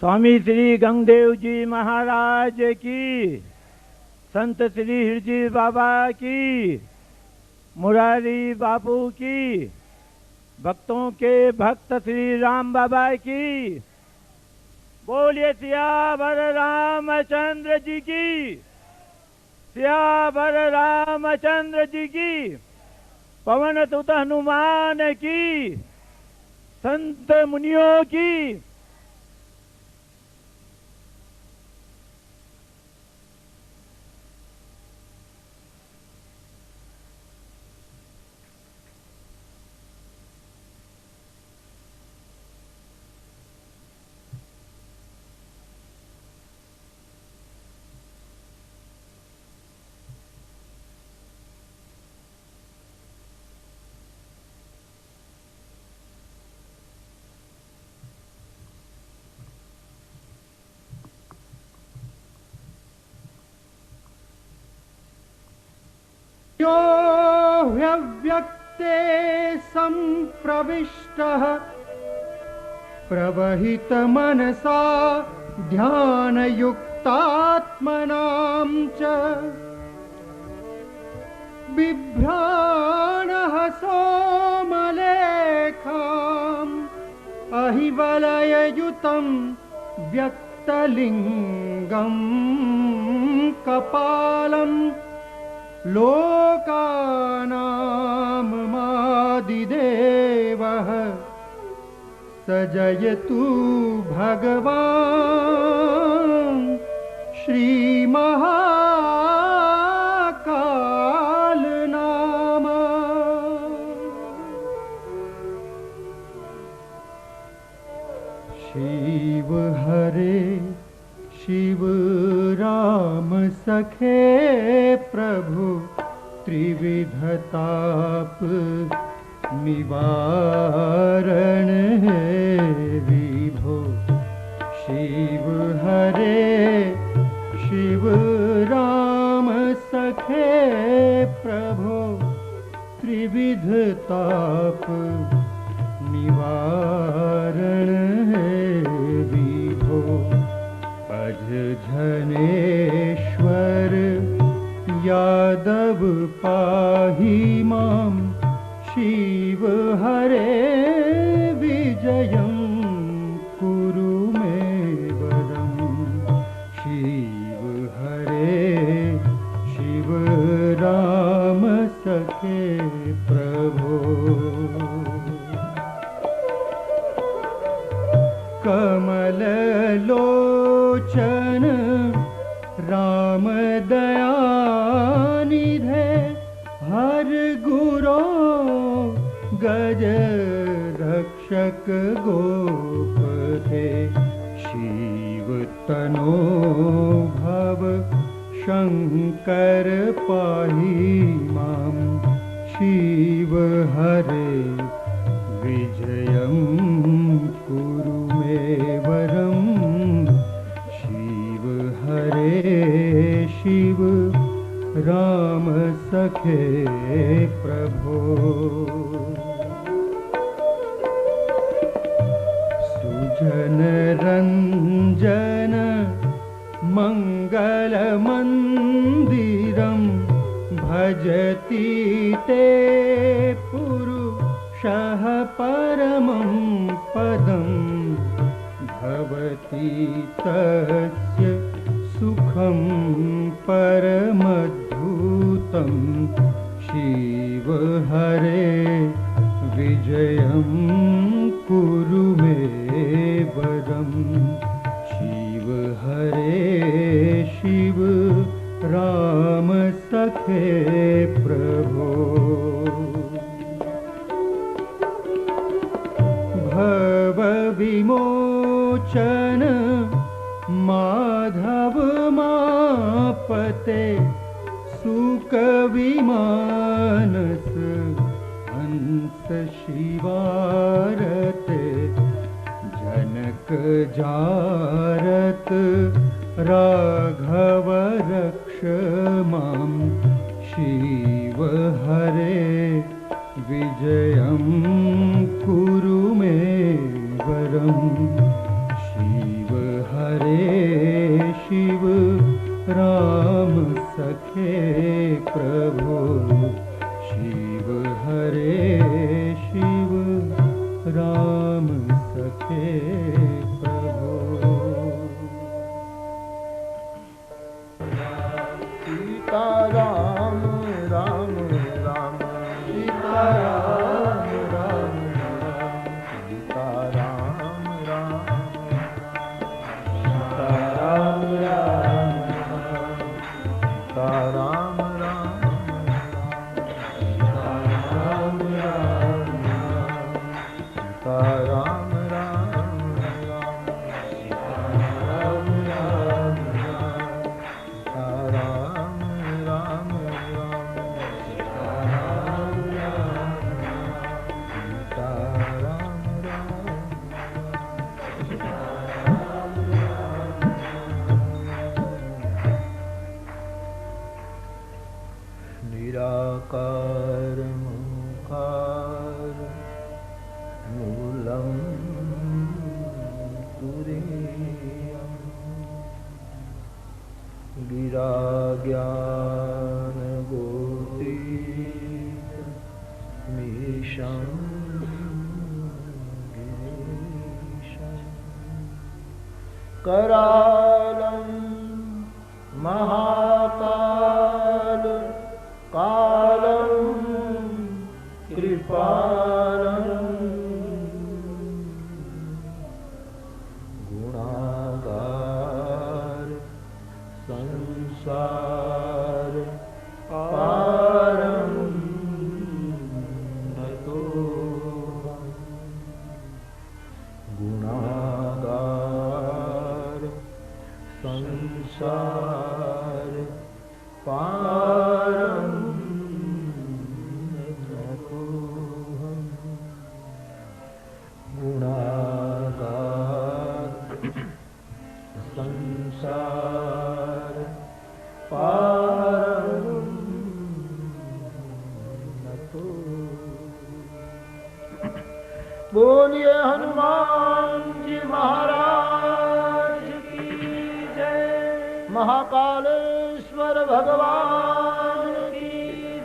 स्वामी श्री गंगदेव जी महाराज की, संत श्री हिरजी बाबा की, मुरारी बापू की, भक्तों के भक्त श्री राम बाबा की। बोलिए सियावर रामचंद्र जी की, सियावर रामचंद्र जी की। पवन सुत हनुमान की, संत मुनियों की। यो ह्यव्यक्ते संप्रविष्टः प्रवहित मनसा ध्यानयुक्तात्मनां च बिभ्राणः सोमलेखाम् अहिवलययुतं व्यक्तलिङ्गं कपालम् लोकानां मादिदेवः स जयतु भगवान् श्रीमहाकाल नाम। शिव हरे शिव राम सखे प्रभु त्रिविधताप निवारण है विभो। शिव हरे शिव राम सखे प्रभु त्रिविधताप निवारण है विभो। अजनेश्वर यादव पाहि मां शिव हरे विजयं कुरु मे वरं। शिव हरे शिव राम सखे प्रभो। कमल लोचन राम दयानिधे हर गुरो गज रक्षक गोपते। शिव तनो भव शंकर पाहि मां शिव हरे विजयं कुरु मे वरं। शिव हरे शिव राम सखे प्रभो। सुजन रंजन मंगल मंदिरं भजति ते पुरुषः परमं पदं। भवति तस्य सुखं परमद्भुतं। शिव हरे विजयं कुरु मे वरं। शिव हरे शिव राम सखे प्रभो। भव विमोचन माधव मापते। सुक विमानस हंस शिवारते। जनक जारत राघव रक्ष मां। शिव हरे विजयं कुरु मे वरं। शिव राम सखे प्रभु शिव हरे शिव राम सखे प्रभु सीता राम राम राम सीता राम राम राम सीता राम राम सीता राम राम सीता राम राम सीता राम राम सीता राम राम सीता राम राम सीता राम राम सीता राम राम सीता राम निराकार मुकार मूलम तुरीयम् गिरा ज्ञान गोतीत मीशं गिरीशम् करालं महाकाल कालं कृपालं गुणागार संसार पारं नतोऽहम् गुणागार संसार पारं नतोऽहम् गुणागार संसार पारं नतोऽहम्। बोलिए हनुमान जी महाराज की जय, महाकालेश्वर भगवान की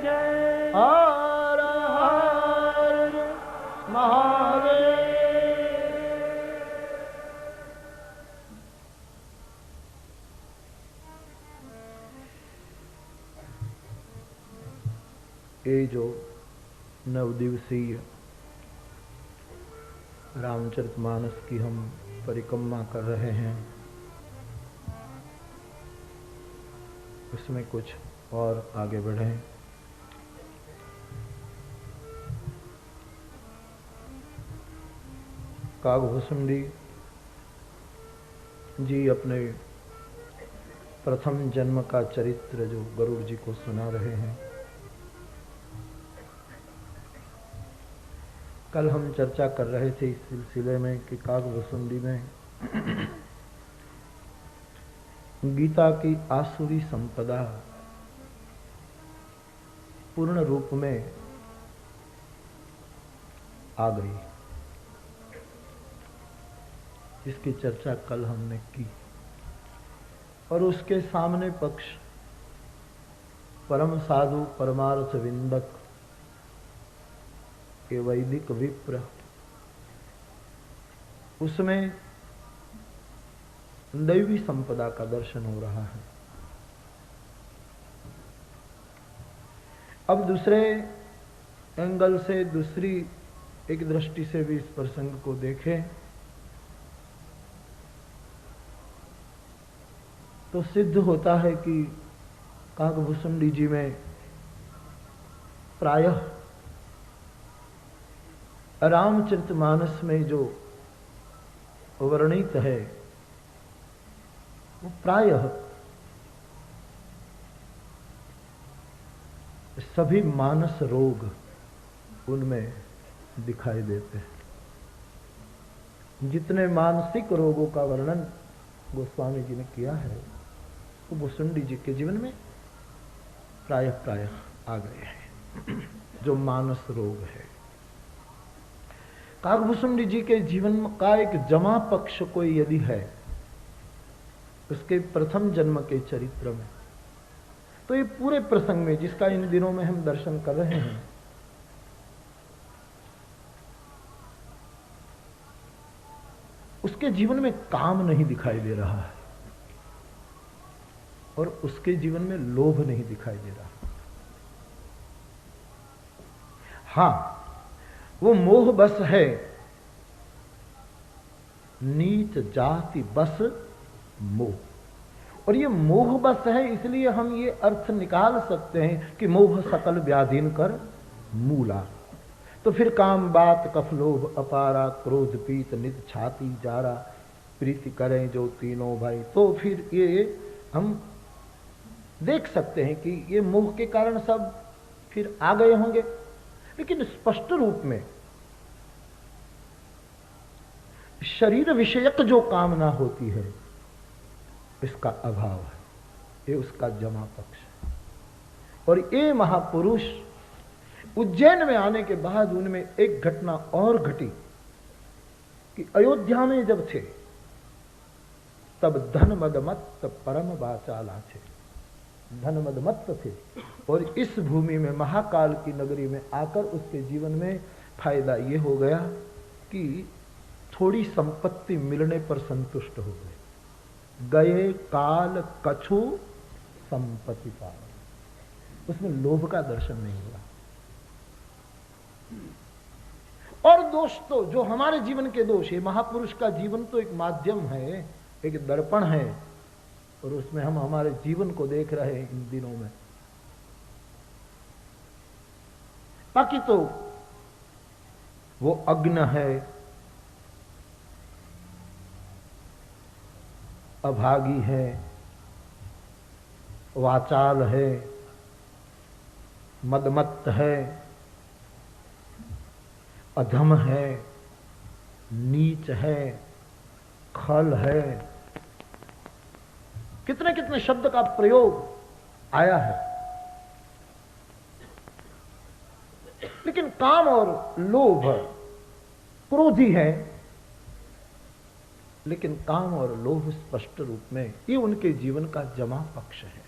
जय। हर हर महादेव। ये जो नवदिवसीय रामचरितमानस की हम परिक्रमा कर रहे हैं, उसमें कुछ और आगे बढ़ें। काकभूषुंडी जी अपने प्रथम जन्म का चरित्र जो गरुड़ जी को सुना रहे हैं। कल हम चर्चा कर रहे थे इस सिलसिले में कि काकभूषुंडी में गीता की आसुरी संपदा पूर्ण रूप में आ गई, जिसकी चर्चा कल हमने की। और उसके सामने पक्ष परम साधु परमार्थ विंदक के वैदिक विप्र, उसमें दैवी संपदा का दर्शन हो रहा है। अब दूसरे एंगल से, दूसरी एक दृष्टि से भी इस प्रसंग को देखें तो सिद्ध होता है कि काकभूषुंडी जी में प्रायः रामचरितमानस में जो वर्णित है वो प्रायः सभी मानस रोग उनमें दिखाई देते हैं। जितने मानसिक रोगों का वर्णन गोस्वामी जी ने किया है वो भूषुंडी जी के जीवन में प्रायः आ गए हैं, जो मानस रोग है। काकभूषुंडी जी के जीवन का एक जमा पक्ष कोई यदि है उसके प्रथम जन्म के चरित्र में। तो ये पूरे प्रसंग में जिसका इन दिनों में हम दर्शन कर रहे हैं, उसके जीवन में काम नहीं दिखाई दे रहा है और उसके जीवन में लोभ नहीं दिखाई दे रहा। हां, वो मोह बस है, नीच जाति बस मोह। और ये मोह बस है, इसलिए हम ये अर्थ निकाल सकते हैं कि मोह सकल व्याधीन कर मूला। तो फिर काम बात कफ लोभ अपारा क्रोध पीत नित छाती जारा प्रीति करें जो तीनों भाई। तो फिर ये हम देख सकते हैं कि ये मोह के कारण सब फिर आ गए होंगे, लेकिन स्पष्ट रूप में शरीर विषयक जो कामना होती है इसका अभाव है, ये उसका जमा पक्ष है। और ये महापुरुष उज्जैन में आने के बाद उनमें एक घटना और घटी कि अयोध्या में जब थे तब धन मदमत्त परम वाचाला थे, धन मदमत्त थे। और इस भूमि में महाकाल की नगरी में आकर उसके जीवन में फायदा ये हो गया कि थोड़ी संपत्ति मिलने पर संतुष्ट हो गए। गए काल कछु संपत्ति पावन, उसमें लोभ का दर्शन नहीं हुआ। और दोस्तों, जो हमारे जीवन के दोष है, महापुरुष का जीवन तो एक माध्यम है, एक दर्पण है, और उसमें हम हमारे जीवन को देख रहे हैं इन दिनों में। बाकी तो वो अग्न है, अभागी है, वाचाल है, मदमत्त है, अधम है, नीच है, खल है, कितने कितने शब्द का प्रयोग आया है। लेकिन काम और लोभ क्रोधी है, लेकिन काम और लोभ स्पष्ट रूप में ये उनके जीवन का जमा पक्ष है।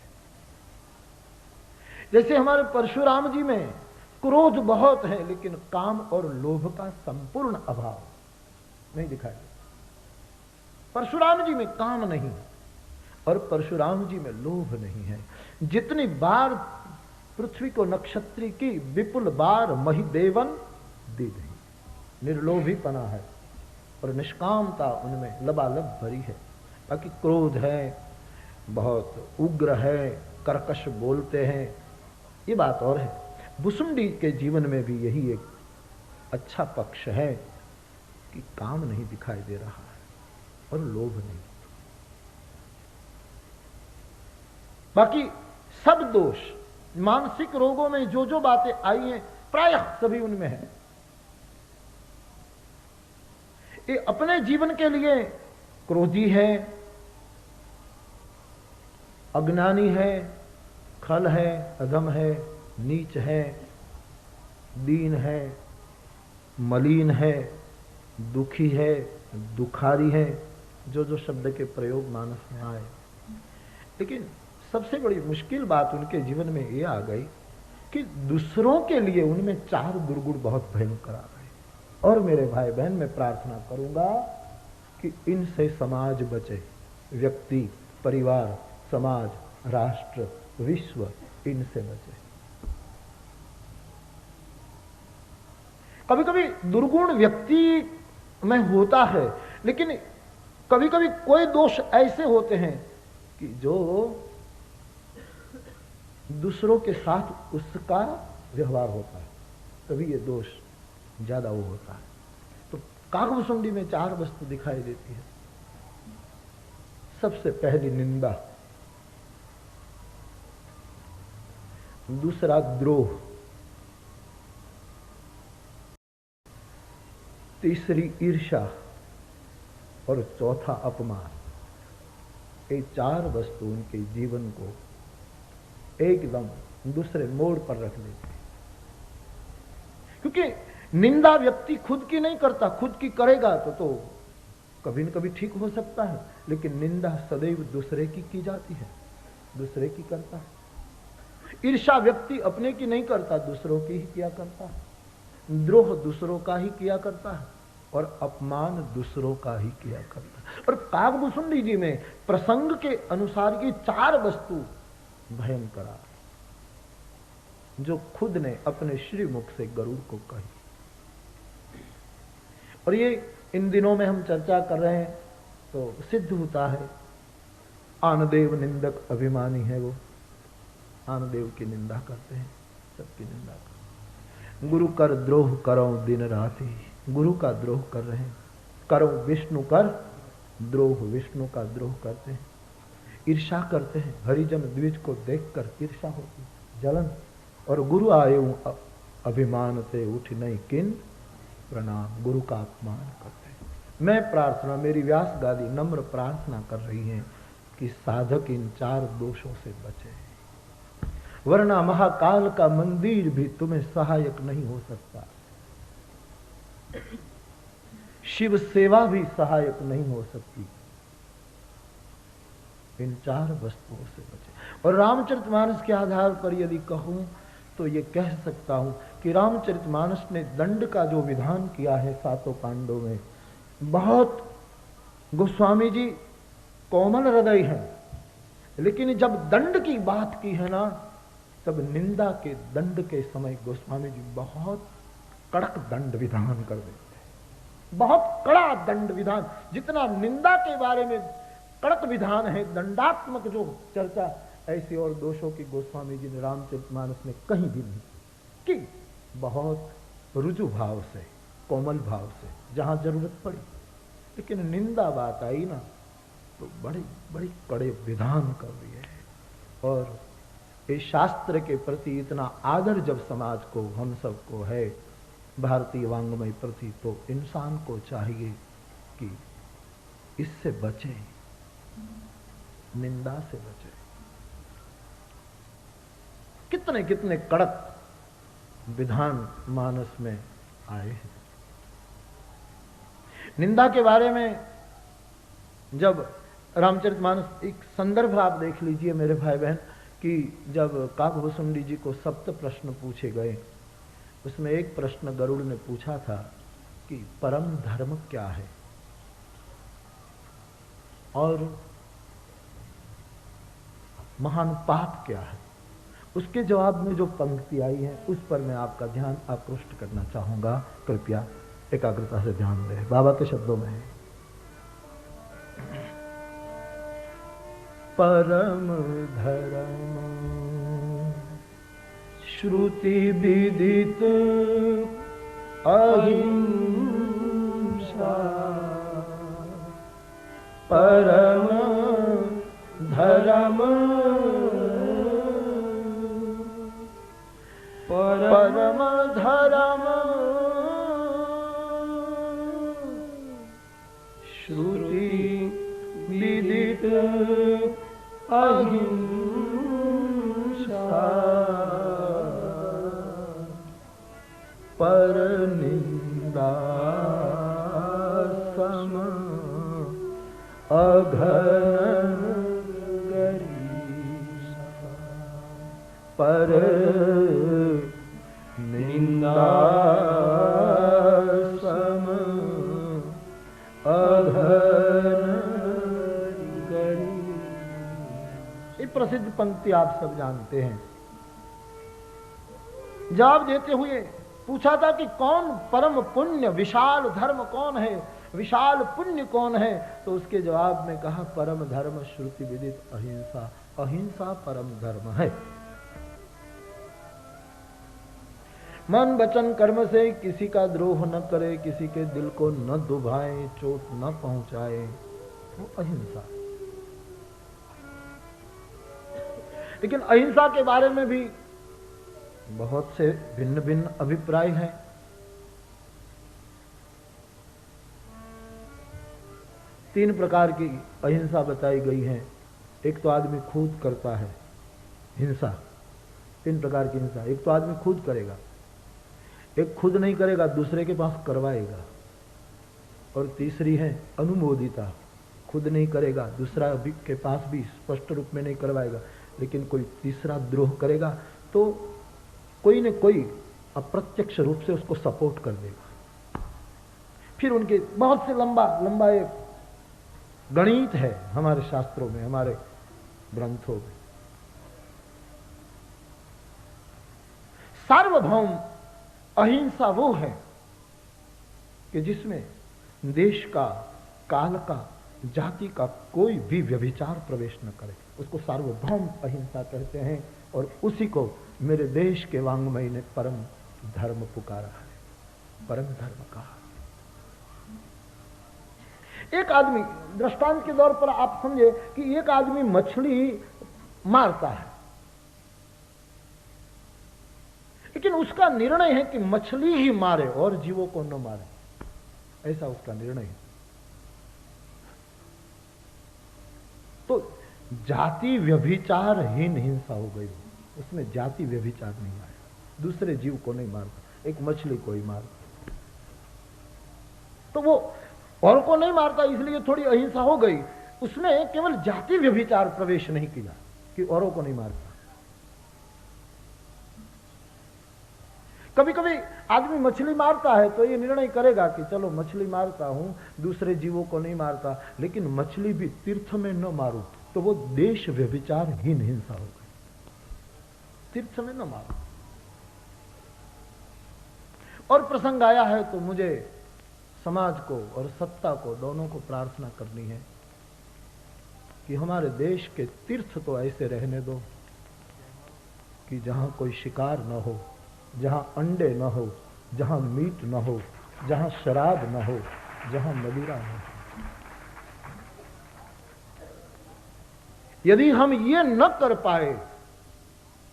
जैसे हमारे परशुराम जी में क्रोध बहुत है, लेकिन काम और लोभ का संपूर्ण अभाव नहीं दिखाई। परशुराम जी में काम नहीं और परशुराम जी में लोभ नहीं है। जितनी बार पृथ्वी को नक्षत्री की विपुल बार महिदेवन दी नहीं, निर्लोभीपना है और निष्कामता उनमें लबालब भरी है। बाकी क्रोध है, बहुत उग्र है, कर्कश बोलते हैं, ये बात और है। भुसुंडी के जीवन में भी यही एक अच्छा पक्ष है कि काम नहीं दिखाई दे रहा है और लोभ नहीं। बाकी सब दोष मानसिक रोगों में जो जो बातें आई हैं प्रायः सभी उनमें है। ये अपने जीवन के लिए क्रोधी है, अज्ञानी है, खल है, अधम है, नीच है, दीन है, मलिन है, दुखी है, दुखारी है, जो जो शब्द के प्रयोग मानस में आए। लेकिन सबसे बड़ी मुश्किल बात उनके जीवन में ये आ गई कि दूसरों के लिए उनमें चार दुर्गुण बहुत भयंकर आ गए। और मेरे भाई बहन, मैं प्रार्थना करूंगा कि इनसे समाज बचे, व्यक्ति, परिवार, समाज, राष्ट्र, विश्व इनसे बचे। कभी कभी दुर्गुण व्यक्ति में होता है, लेकिन कभी कभी कोई दोष ऐसे होते हैं कि जो दूसरों के साथ उसका व्यवहार होता है, तभी ये दोष ज्यादा वो होता है। तो काकभुसुंडी में चार वस्तु दिखाई देती है। सबसे पहली निंदा, दूसरा द्रोह, तीसरी ईर्ष्या और चौथा अपमान। ये चार वस्तु उनके जीवन को एकदम दूसरे मोड़ पर रख देते हैं। क्योंकि निंदा व्यक्ति खुद की नहीं करता, खुद की करेगा तो कभी न कभी ठीक हो सकता है, लेकिन निंदा सदैव दूसरे की जाती है, दूसरे की करता है। ईर्ष्या व्यक्ति अपने की नहीं करता, दूसरों की ही किया करता है। द्रोह दूसरों का ही किया करता है और अपमान दूसरों का ही किया करता है। और काकभूषुंडी जी में प्रसंग के अनुसार ये 4 वस्तु भयंकर जो खुद ने अपने श्री मुख से गरुड़ को कही। और ये इन दिनों में हम चर्चा कर रहे हैं तो सिद्ध होता है। आनदेव निंदक अभिमानी है, वो आनदेव की निंदा करते हैं, सबकी निंदा करते हैं। गुरु कर द्रोह करो दिन राति, गुरु का द्रोह कर रहे हैं। करो विष्णु कर द्रोह, विष्णु का द्रोह करते हैं। ईर्षा करते हैं, हरिजन द्विज को देखकर ईर्षा होती, जलन। और गुरु आए अभिमान से उठ नहीं किन प्रणाम, गुरु का अपमान करते हैं। मैं प्रार्थना, मेरी व्यास गादी नम्र प्रार्थना कर रही है कि साधक इन 4 दोषों से बचे, वरना महाकाल का मंदिर भी तुम्हें सहायक नहीं हो सकता, शिव सेवा भी सहायक नहीं हो सकती। इन 4 वस्तुओं से बचे। और रामचरितमानस के आधार पर यदि कहूं तो ये कह सकता हूं कि रामचरितमानस ने दंड का जो विधान किया है 7 कांडों में, बहुत गोस्वामी जी कोमल हृदय हैं, लेकिन जब दंड की बात की है ना, तब निंदा के दंड के समय गोस्वामी जी बहुत कड़क दंड विधान कर देते हैं, बहुत कड़ा दंड विधान। जितना निंदा के बारे में कड़क विधान है, दंडात्मक जो चर्चा, ऐसे और दोषों की गोस्वामी जी ने रामचरितमानस में कहीं भी नहीं की। बहुत रुजु भाव से, कोमल भाव से, जहां जरूरत पड़ी। लेकिन निंदा बात आई ना तो बड़े बड़े कड़े विधान कर दिए। और इस शास्त्र के प्रति इतना आदर जब समाज को, हम सबको है, भारतीय वांग्मय प्रति, तो इंसान को चाहिए कि इससे बचे, निंदा से बचे। कितने कितने कड़क विधान मानस में आए हैं। निंदा के बारे में जब रामचरितमानस, एक संदर्भ आप देख लीजिए मेरे भाई बहन, कि जब काकभूषुंडी जी को 7 प्रश्न पूछे गए, उसमें एक प्रश्न गरुड़ ने पूछा था कि परम धर्म क्या है, और महान पाप क्या है। उसके जवाब में जो पंक्ति आई है उस पर मैं आपका ध्यान आकृष्ट करना चाहूंगा। कृपया एकाग्रता से ध्यान दें। बाबा के शब्दों में है, परम धर्म श्रुति विदित अहिंसा, परम धर्म परम धर्म श्रुति विदित अहिंसा, पर निंदा सम अघन पर निंदा सम अघन करी। ये प्रसिद्ध पंक्ति आप सब जानते हैं। जवाब देते हुए पूछा था कि कौन परम पुण्य, विशाल धर्म कौन है, विशाल पुण्य कौन है, तो उसके जवाब में कहा परम धर्म श्रुति विदित अहिंसा, अहिंसा परम धर्म है। मन वचन कर्म से किसी का द्रोह न करे, किसी के दिल को न दुभाए, चोट न पहुंचाए, वो अहिंसा। लेकिन अहिंसा के बारे में भी बहुत से भिन्न भिन्न अभिप्राय हैं। तीन प्रकार की अहिंसा बताई गई है। एक तो आदमी खुद करता है हिंसा, 3 प्रकार की हिंसा। एक तो आदमी खुद करेगा, एक खुद नहीं करेगा, दूसरे के पास करवाएगा, और तीसरी है अनुमोदिता। खुद नहीं करेगा, दूसरा भी के पास भी स्पष्ट रूप में नहीं करवाएगा, लेकिन कोई तीसरा द्रोह करेगा तो कोई न कोई अप्रत्यक्ष रूप से उसको सपोर्ट कर देगा। फिर उनके बहुत से लंबा एक गणित है हमारे शास्त्रों में, हमारे ग्रंथों में। सार्वभौम अहिंसा वो है कि जिसमें देश का, काल का, जाति का कोई भी व्यभिचार प्रवेश न करे, उसको सार्वभौम अहिंसा कहते हैं। और उसी को मेरे देश के वांग्मय ने परम धर्म पुकारा है, परम धर्म कहा। एक आदमी, दृष्टांत के तौर पर आप समझे कि एक आदमी मछली मारता है, लेकिन उसका निर्णय है कि मछली ही मारे और जीवों को न मारे, ऐसा उसका निर्णय है। तो जाति व्यभिचारहीन हिंसा हो गई, उसमें जाति व्यभिचार नहीं आया, दूसरे जीव को नहीं मारता, एक मछली को ही मारता। तो वो और को नहीं मारता, इसलिए थोड़ी अहिंसा हो गई। उसमें केवल जाति व्यभिचार प्रवेश नहीं किया कि औरों को नहीं मारता। कभी कभी आदमी मछली मारता है तो ये निर्णय करेगा कि चलो मछली मारता हूं, दूसरे जीवों को नहीं मारता, लेकिन मछली भी तीर्थ में न मारूं, तो वो देश व्यभिचारहीन हिंसा हो गई। तीर्थ में न मारो। और प्रसंग आया है तो मुझे समाज को और सत्ता को, दोनों को प्रार्थना करनी है कि हमारे देश के तीर्थ तो ऐसे रहने दो कि जहां कोई शिकार न हो, जहां अंडे न हो, जहां मीट न हो, जहां शराब न हो, जहां मदिरा न हो। यदि हम ये न कर पाए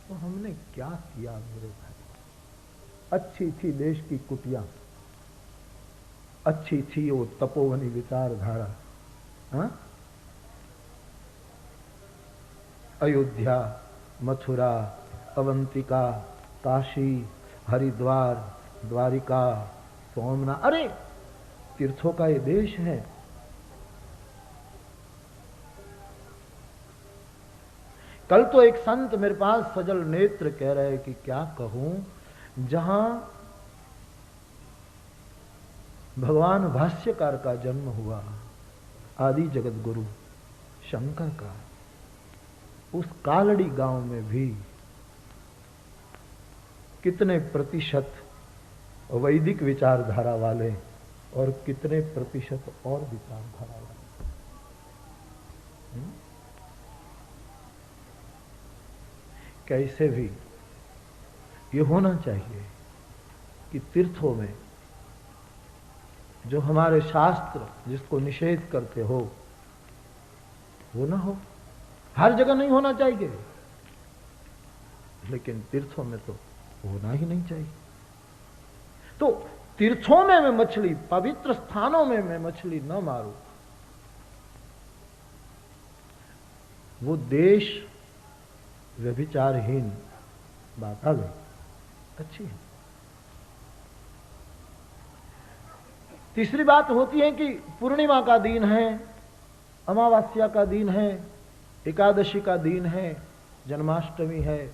तो हमने क्या किया मेरे भाई। अच्छी थी देश की कुटिया, अच्छी थी वो तपोवनी विचारधारा। हाँ? अयोध्या, मथुरा, अवंतिका, काशी, हरिद्वार, द्वारिका, सोमनाथ, अरे तीर्थों का ये देश है। कल तो एक संत मेरे पास सजल नेत्र कह रहे कि क्या कहूं, जहां भगवान भाष्यकार का जन्म हुआ, आदि जगत गुरु शंकर का, उस कालड़ी गांव में भी कितने प्रतिशत वैदिक विचारधारा वाले और कितने प्रतिशत और विचारधारा वाले। कैसे भी ये होना चाहिए कि तीर्थों में जो हमारे शास्त्र जिसको निषेध करते हो वो ना हो। हर जगह नहीं होना चाहिए, लेकिन तीर्थों में तो होना ही नहीं चाहिए। तो तीर्थों में मैं मछली, पवित्र स्थानों में मैं मछली न मारूं, वो देश व्यभिचारहीन बात आ गई, अच्छी है। तीसरी बात होती है कि पूर्णिमा का दिन है, अमावस्या का दिन है, एकादशी का दिन है, जन्माष्टमी है,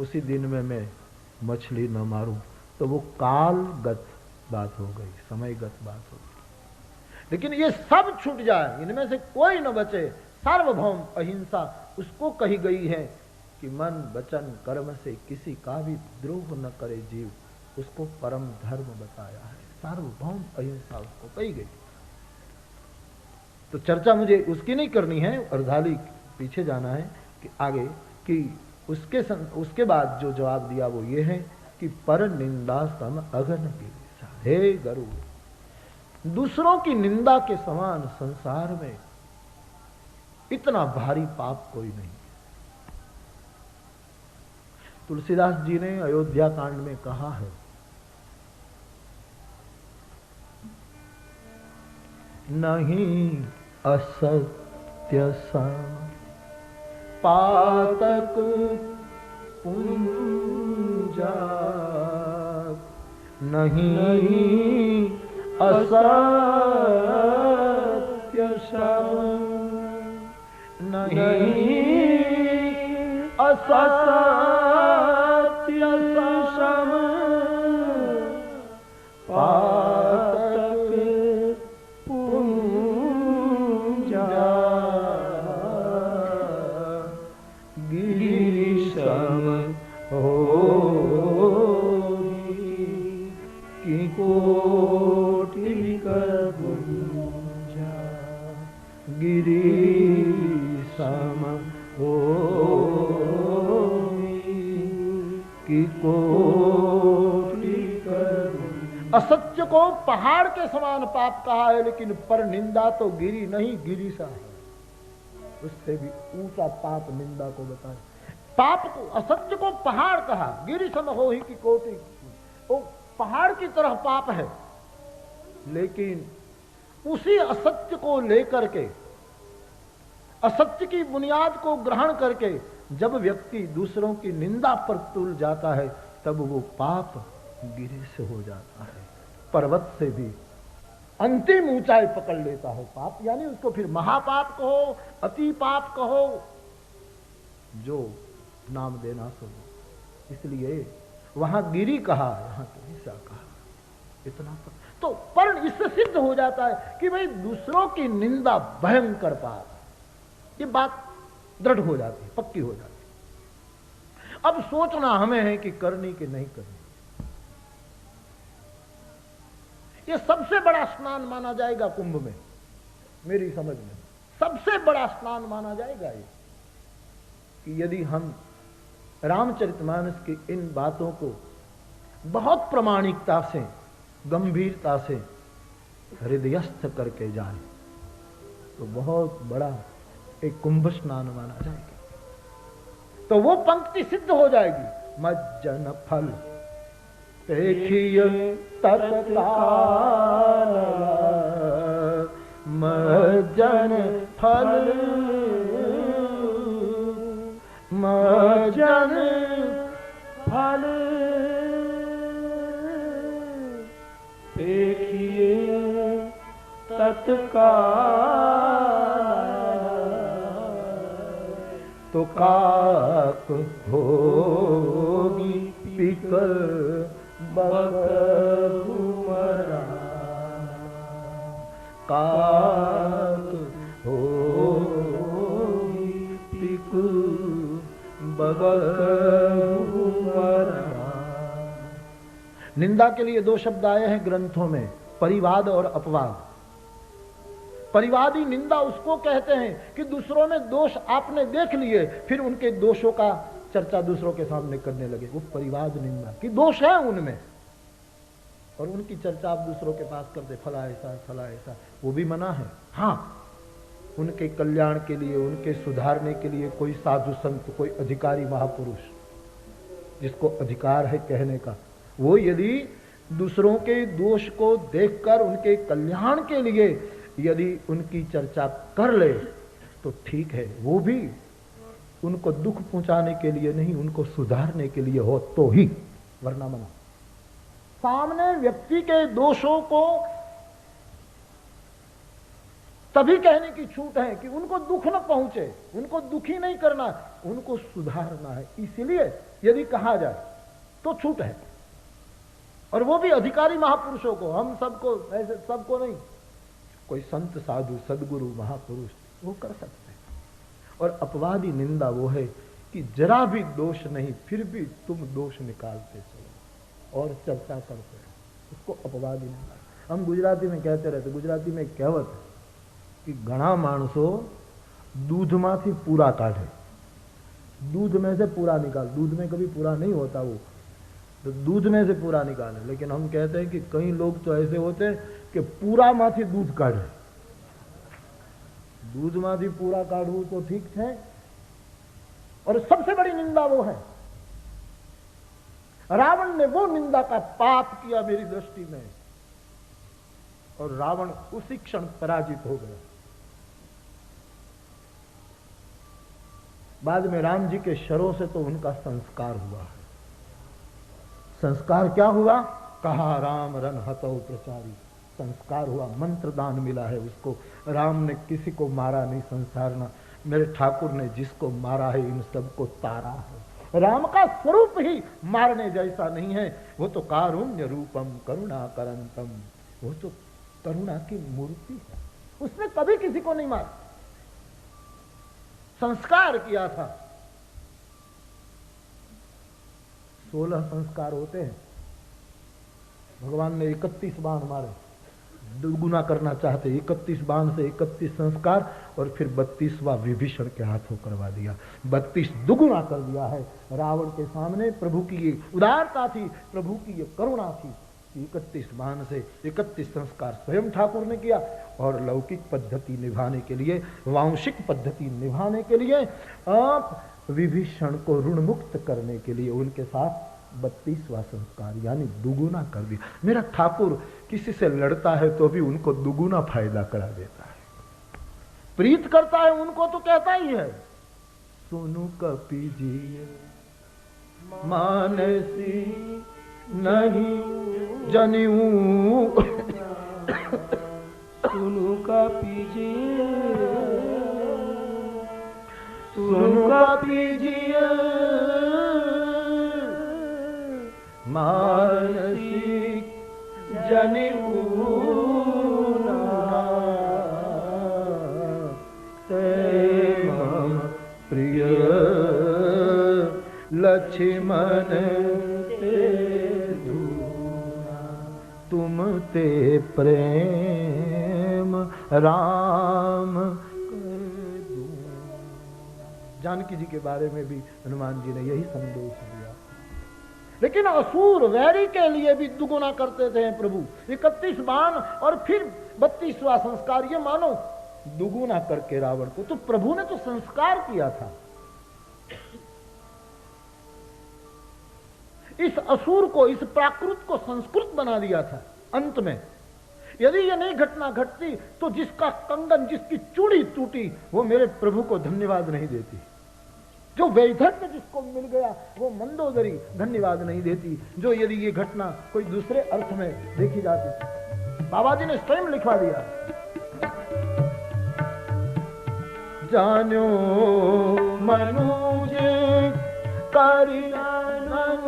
उसी दिन में मैं मछली न मारूं तो वो कालगत बात हो गई, समयगत बात हो गई। लेकिन ये सब छूट जाए, इनमें से कोई न बचे, सार्वभौम अहिंसा उसको कही गई है कि मन वचन कर्म से किसी का भी द्रोह न करे जीव, उसको परम धर्म बताया है। सार्वभौम अहिंसा उसको कही गई। तो चर्चा मुझे उसकी नहीं करनी है, अर्धाली पीछे जाना है कि आगे कि उसके बाद जो जवाब दिया वो ये है कि पर निंदा सम अगन गिरीसा। हे गुरु, दूसरों की निंदा के समान संसार में इतना भारी पाप कोई नहीं। तुलसीदास जी ने अयोध्या कांड में कहा है, नहीं असत्य सम पातक पुंजा, नहीं असत्य सम नहीं, असत्य सम पातक पूजा गिरि सम होगी कि कोटि कर गुंजा गिरि सम होगी कोटि कर। असत्य को पहाड़ के समान पाप कहा है, लेकिन पर निंदा तो गिरी नहीं गिरी सा है, उससे भी ऊंचा पाप निंदा को बताए। पाप को, असत्य को पहाड़ कहा, गिरी सम हो ही की कोटि, वो पहाड़ की तरह पाप है। लेकिन उसी असत्य को लेकर के, असत्य की बुनियाद को ग्रहण करके जब व्यक्ति दूसरों की निंदा पर तुल जाता है, तब वो पाप गिरे से हो जाता है, पर्वत से भी अंतिम ऊंचाई पकड़ लेता है पाप। यानी उसको फिर महापाप कहो, अति पाप कहो, जो नाम देना सुनो। इसलिए वहां गिरी कहा, यहां गिरिसा कहा, इतना तो पर इससे सिद्ध हो जाता है कि भाई दूसरों की निंदा भयंकर पाप, ये बात दृढ़ हो जाती है, पक्की हो जाती है। अब सोचना हमें है कि करनी कि नहीं करनी। ये सबसे बड़ा स्नान माना जाएगा कुंभ में, मेरी समझ में सबसे बड़ा स्नान माना जाएगा ये, कि यदि हम रामचरितमानस की इन बातों को बहुत प्रामाणिकता से, गंभीरता से हृदयस्थ करके जाए, तो बहुत बड़ा एक कुंभ स्नान माना जाएगा। तो वो पंक्ति सिद्ध हो जाएगी, मज्जन फल देखिए तत्काल, मज्जन फल, मज्जन फल देखिए तत्काल, तो काक होगी पिकर बकरुमरा, काक होगी पिकु बकरुमरा। निंदा के लिए दो शब्द आए हैं ग्रंथों में, परिवाद और अपवाद। परिवादी निंदा उसको कहते हैं कि दूसरों में दोष आपने देख लिए, फिर उनके दोषों का चर्चा दूसरों के सामने करने लगे, वो परिवाद निंदा कि दोष है उनमें, और उनकी चर्चा आप दूसरों के पास करते, फला ऐसा फला ऐसा, वो भी मना है। हाँ, उनके कल्याण के लिए, उनके सुधारने के लिए कोई साधु संत, कोई अधिकारी महापुरुष जिसको अधिकार है कहने का, वो यदि दूसरों के दोष को देखकर उनके कल्याण के लिए यदि उनकी चर्चा कर ले तो ठीक है, वो भी उनको दुख पहुंचाने के लिए नहीं, उनको सुधारने के लिए हो तो ही, वरना मना। सामने व्यक्ति के दोषों को तभी कहने की छूट है कि उनको दुख न पहुंचे, उनको दुखी नहीं करना, उनको सुधारना है, इसलिए यदि कहा जाए तो छूट है। और वो भी अधिकारी महापुरुषों को, हम सबको, ऐसे सबको नहीं, कोई संत साधु सदगुरु महापुरुष वो कर सकते हैं। और अपवादी निंदा वो है कि जरा भी दोष नहीं, फिर भी तुम दोष निकालते चलो और चर्चा करते हो, उसको अपवादी निंदा। हम गुजराती में कहते रहते, गुजराती में एक कहावत है कि घना माणसो दूध माथी पूरा काढ़े, दूध में से पूरा निकाल, दूध में कभी पूरा नहीं होता वो, तो दूध में से पूरा निकाले। लेकिन हम कहते हैं कि कई लोग तो ऐसे होते हैं कि पूरा माथी दूध काढ़े, दूध माथी पूरा काढ़ू तो ठीक है। और सबसे बड़ी निंदा वो है, रावण ने वो निंदा का पाप किया मेरी दृष्टि में, और रावण उसी क्षण पराजित हो गया। बाद में राम जी के शरों से तो उनका संस्कार हुआ है। संस्कार क्या हुआ? कहा राम रन हतौ प्रचारी, संस्कार हुआ, मंत्र दान मिला है उसको। राम ने किसी को मारा नहीं संसार ना, मेरे ठाकुर ने जिसको मारा है इन सबको तारा है। राम का स्वरूप ही मारने जैसा नहीं है, वो तो कारुण्य रूपम करुणा करंतम, वो तो करुणा की मूर्ति है। उसने कभी किसी को नहीं मारा, संस्कार किया था। 16 संस्कार होते हैं, भगवान ने 31 बाण मारे, दुगुना करना चाहते 31 बाण से 31 संस्कार, और फिर 32वां विभीषण के हाथों करवा दिया। 32 दुगुना कर दिया है रावण के सामने। प्रभु की ये उदारता थी, प्रभु की ये करुणा थी। 31 बाण से 31 संस्कार स्वयं ठाकुर ने किया, और लौकिक पद्धति निभाने के लिए, वांशिक पद्धति निभाने के लिए, विभीषण को ऋण मुक्त करने के लिए उनके साथ 32वां संस्कार यानी दुगुना कर दिया। मेरा ठाकुर किसी से लड़ता है तो भी उनको दुगुना फायदा करा देता है। प्रीत करता है उनको तो कहता ही है, सुनु कपि जी मानसी नहीं जनिऊ, सुनु कपि जी, सुनु कपि जी मानसी जनिऊ ते मम प्रिय लक्ष्मण ते दूना, तुम ते प्रेम राम कर दूना। जानकी जी के बारे में भी हनुमान जी ने यही संदेश दिया। लेकिन असुर वैरी के लिए भी दुगुना करते थे प्रभु। 31 बाण और फिर 32वां संस्कार, ये मानो दुगुना करके रावण को। तो प्रभु ने तो संस्कार किया था। इस असुर को, इस प्राकृत को संस्कृत बना दिया था। अंत में यदि ये नहीं घटना घटती तो जिसका कंगन, जिसकी चूड़ी टूटी, वो मेरे प्रभु को धन्यवाद नहीं देती। जो वैधव्य जिसको मिल गया वो मंदोदरी धन्यवाद नहीं देती। जो यदि ये घटना कोई दूसरे अर्थ में देखी जाती, बाबा जी ने स्वयं लिखवा दिया, जानो मनुज करियानुज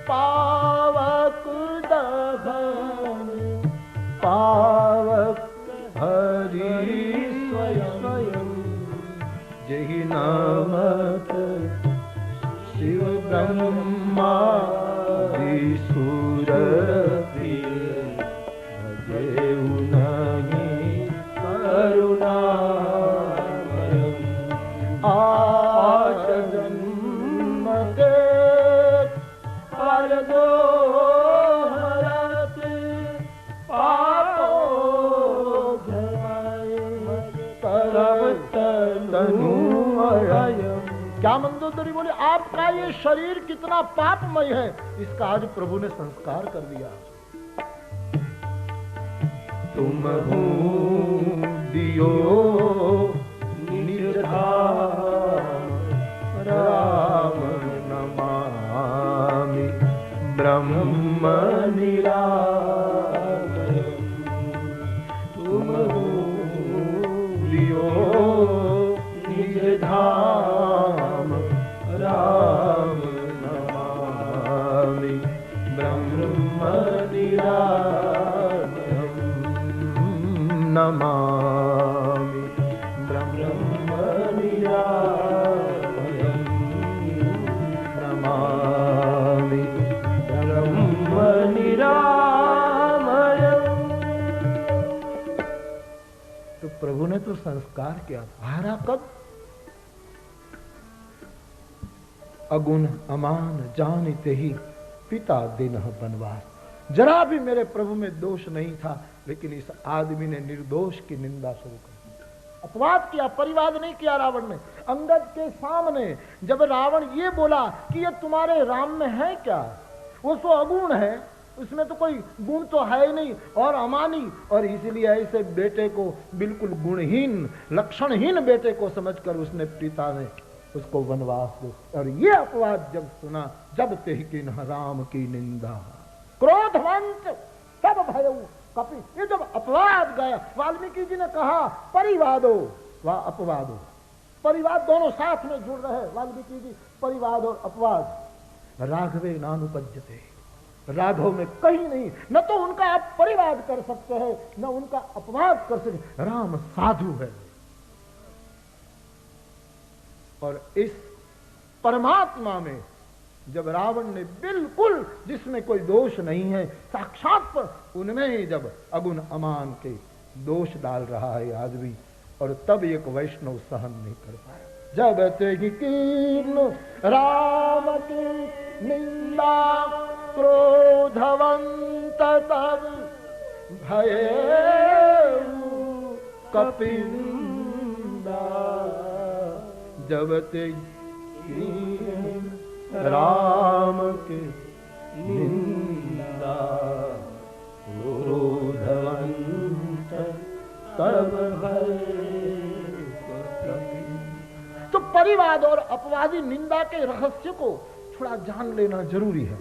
पावक दहन, पावक हरि स्वयं, जहि नामक शिव ब्रह्मा विसुर प्रिय, भजेउ नहीं करुणामयम्, आठ जन्म के फल दो हरत, पापो तनु। क्या मंदोदरी बोले, आपका ये शरीर कितना पापमय है, इसका आज प्रभु ने संस्कार कर दिया। तुम दियो निज धाम, राम नमामि ब्रह्म निरामयम्, तुम दियो निज धाम, राम नमामि ब्रह्म निरामयम्, नमामि ब्रह्म निरामयम्, नमामि ब्रह्म निरामयम्। तो प्रभु ने तो संस्कार किया था। हारा कब? अगुण अमान जानते ही पिता दिन बनवास। जरा भी मेरे प्रभु में दोष नहीं था, लेकिन इस आदमी ने निर्दोष की निंदा शुरू कर दी। अपवाद किया, परिवाद नहीं किया रावण ने। अंगद के सामने जब रावण ये बोला कि ये तुम्हारे राम में है क्या, वो तो अगुण है, उसमें तो कोई गुण तो है ही नहीं, और अमानी, और इसलिए ऐसे बेटे को बिल्कुल गुणहीन, लक्षणहीन बेटे को समझकर उसने पिता ने उसको वनवास दे। और ये अपवाद जब सुना, जब ते कि राम की निंदा, क्रोधवंत सब भयऊ कपि, ये जब अपवाद गया, वाल्मीकि जी ने कहा परिवादो व अपवादो, परिवाद दोनों साथ में जुड़ रहे। वाल्मीकि जी परिवाद और अपवाद राघवे नानुपज्यते, राघव में कहीं नहीं, न तो उनका आप परिवाद कर सकते हैं न उनका अपवाद कर सकते। राम साधु है और इस परमात्मा में जब रावण ने बिल्कुल जिसमें कोई दोष नहीं है साक्षात पर, उनमें ही जब अगुण अमान के दोष डाल रहा है आदमी, और तब एक वैष्णव सहन नहीं कर पाया। जब ते कीर्ण राम की निंदा क्रोधवंत तब भये कपिंदा, जब ते राम के निंदा क्रोधवंत तब तो परिवाद और अपवादी निंदा के रहस्य को थोड़ा जान लेना जरूरी है।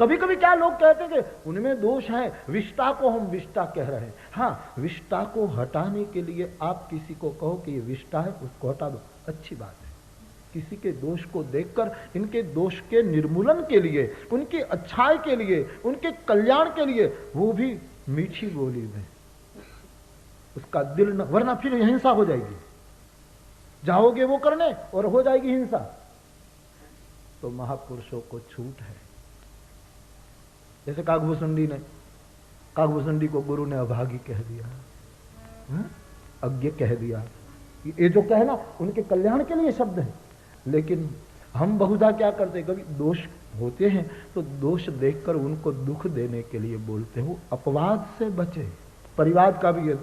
कभी कभी क्या लोग कहते हैं कि उनमें दोष है, विष्टा को हम विष्टा कह रहे हैं। हाँ, विष्टा को हटाने के लिए आप किसी को कहो कि ये विष्टा है, उसको हटा दो, अच्छी बात है। किसी के दोष को देखकर इनके दोष के निर्मूलन के लिए, उनकी अच्छाई के लिए, उनके कल्याण के लिए, वो भी मीठी बोली में उसका दिल न, वरना फिर हिंसा हो जाएगी। जाओगे वो करने और हो जाएगी हिंसा। तो महापुरुषों को छूट है। जैसे काकभूषुंडी ने, काकभूषुंडी को गुरु ने अभागी कह दिया, अज्ञ कह दिया। ये जो कहना उनके कल्याण के लिए शब्द है। लेकिन हम बहुधा क्या करते, कभी दोष होते हैं तो दोष देखकर उनको दुख देने के लिए बोलते हो। अपवाद से बचे। परिवाद का भी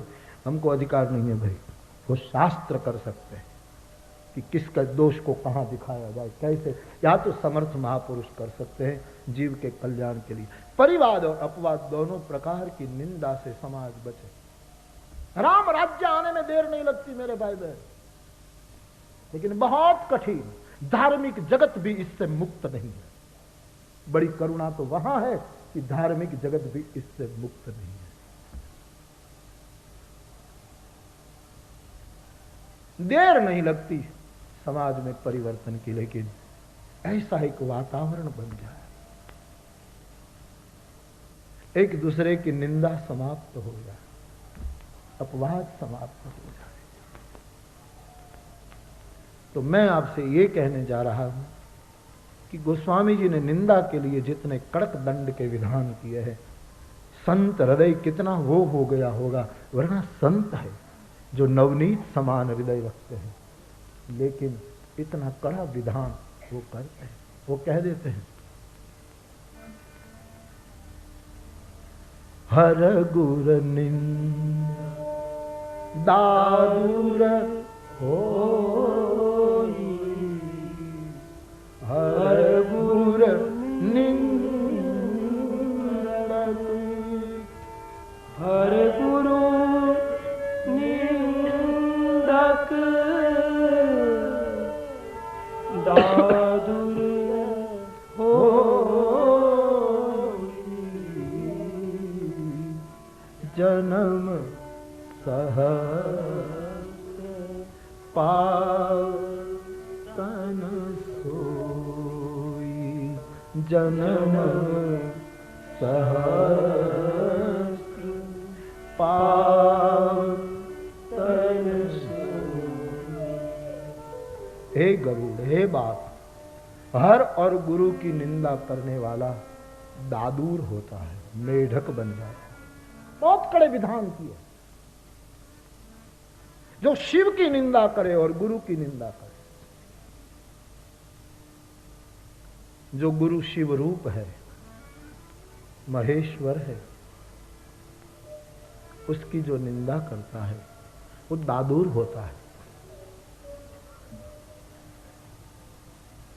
हमको अधिकार नहीं है भाई, वो शास्त्र कर सकते हैं कि किसका दोष को कहाँ दिखाया जाए, कैसे, या तो समर्थ महापुरुष कर सकते हैं जीव के कल्याण के लिए। परिवाद और अपवाद दोनों प्रकार की निंदा से समाज बचे। राम राज्य आने में देर नहीं लगती मेरे भाई बहन, लेकिन बहुत कठिन। धार्मिक जगत भी इससे मुक्त नहीं है। बड़ी करुणा तो वहां है कि धार्मिक जगत भी इससे मुक्त नहीं है। देर नहीं लगती समाज में परिवर्तन की, लेकिन ऐसा एक वातावरण बन जाए, एक दूसरे की निंदा समाप्त हो जाए, अपवाद समाप्त हो जाए। तो मैं आपसे ये कहने जा रहा हूं कि गोस्वामी जी ने निंदा के लिए जितने कड़क दंड के विधान किए हैं, संत हृदय कितना वो हो गया होगा। वरना संत है जो नवनीत समान हृदय रखते हैं, लेकिन इतना कड़ा विधान वो करते हैं। वो कह देते हैं, हर गुर निंदा दादुर होई, हर गुर निंदक, हर गुरु निंदक दादुर जन्म सहस्र पावन सोई, जन्म सहस्र पावन सोई। हे गरुड़, हे बाप, हर और गुरु की निंदा करने वाला दादूर होता है, मेढक बन जाता है। बहुत कड़े विधान किए। जो शिव की निंदा करे और गुरु की निंदा करे, जो गुरु शिव रूप है, महेश्वर है, उसकी जो निंदा करता है वो दादूर होता है।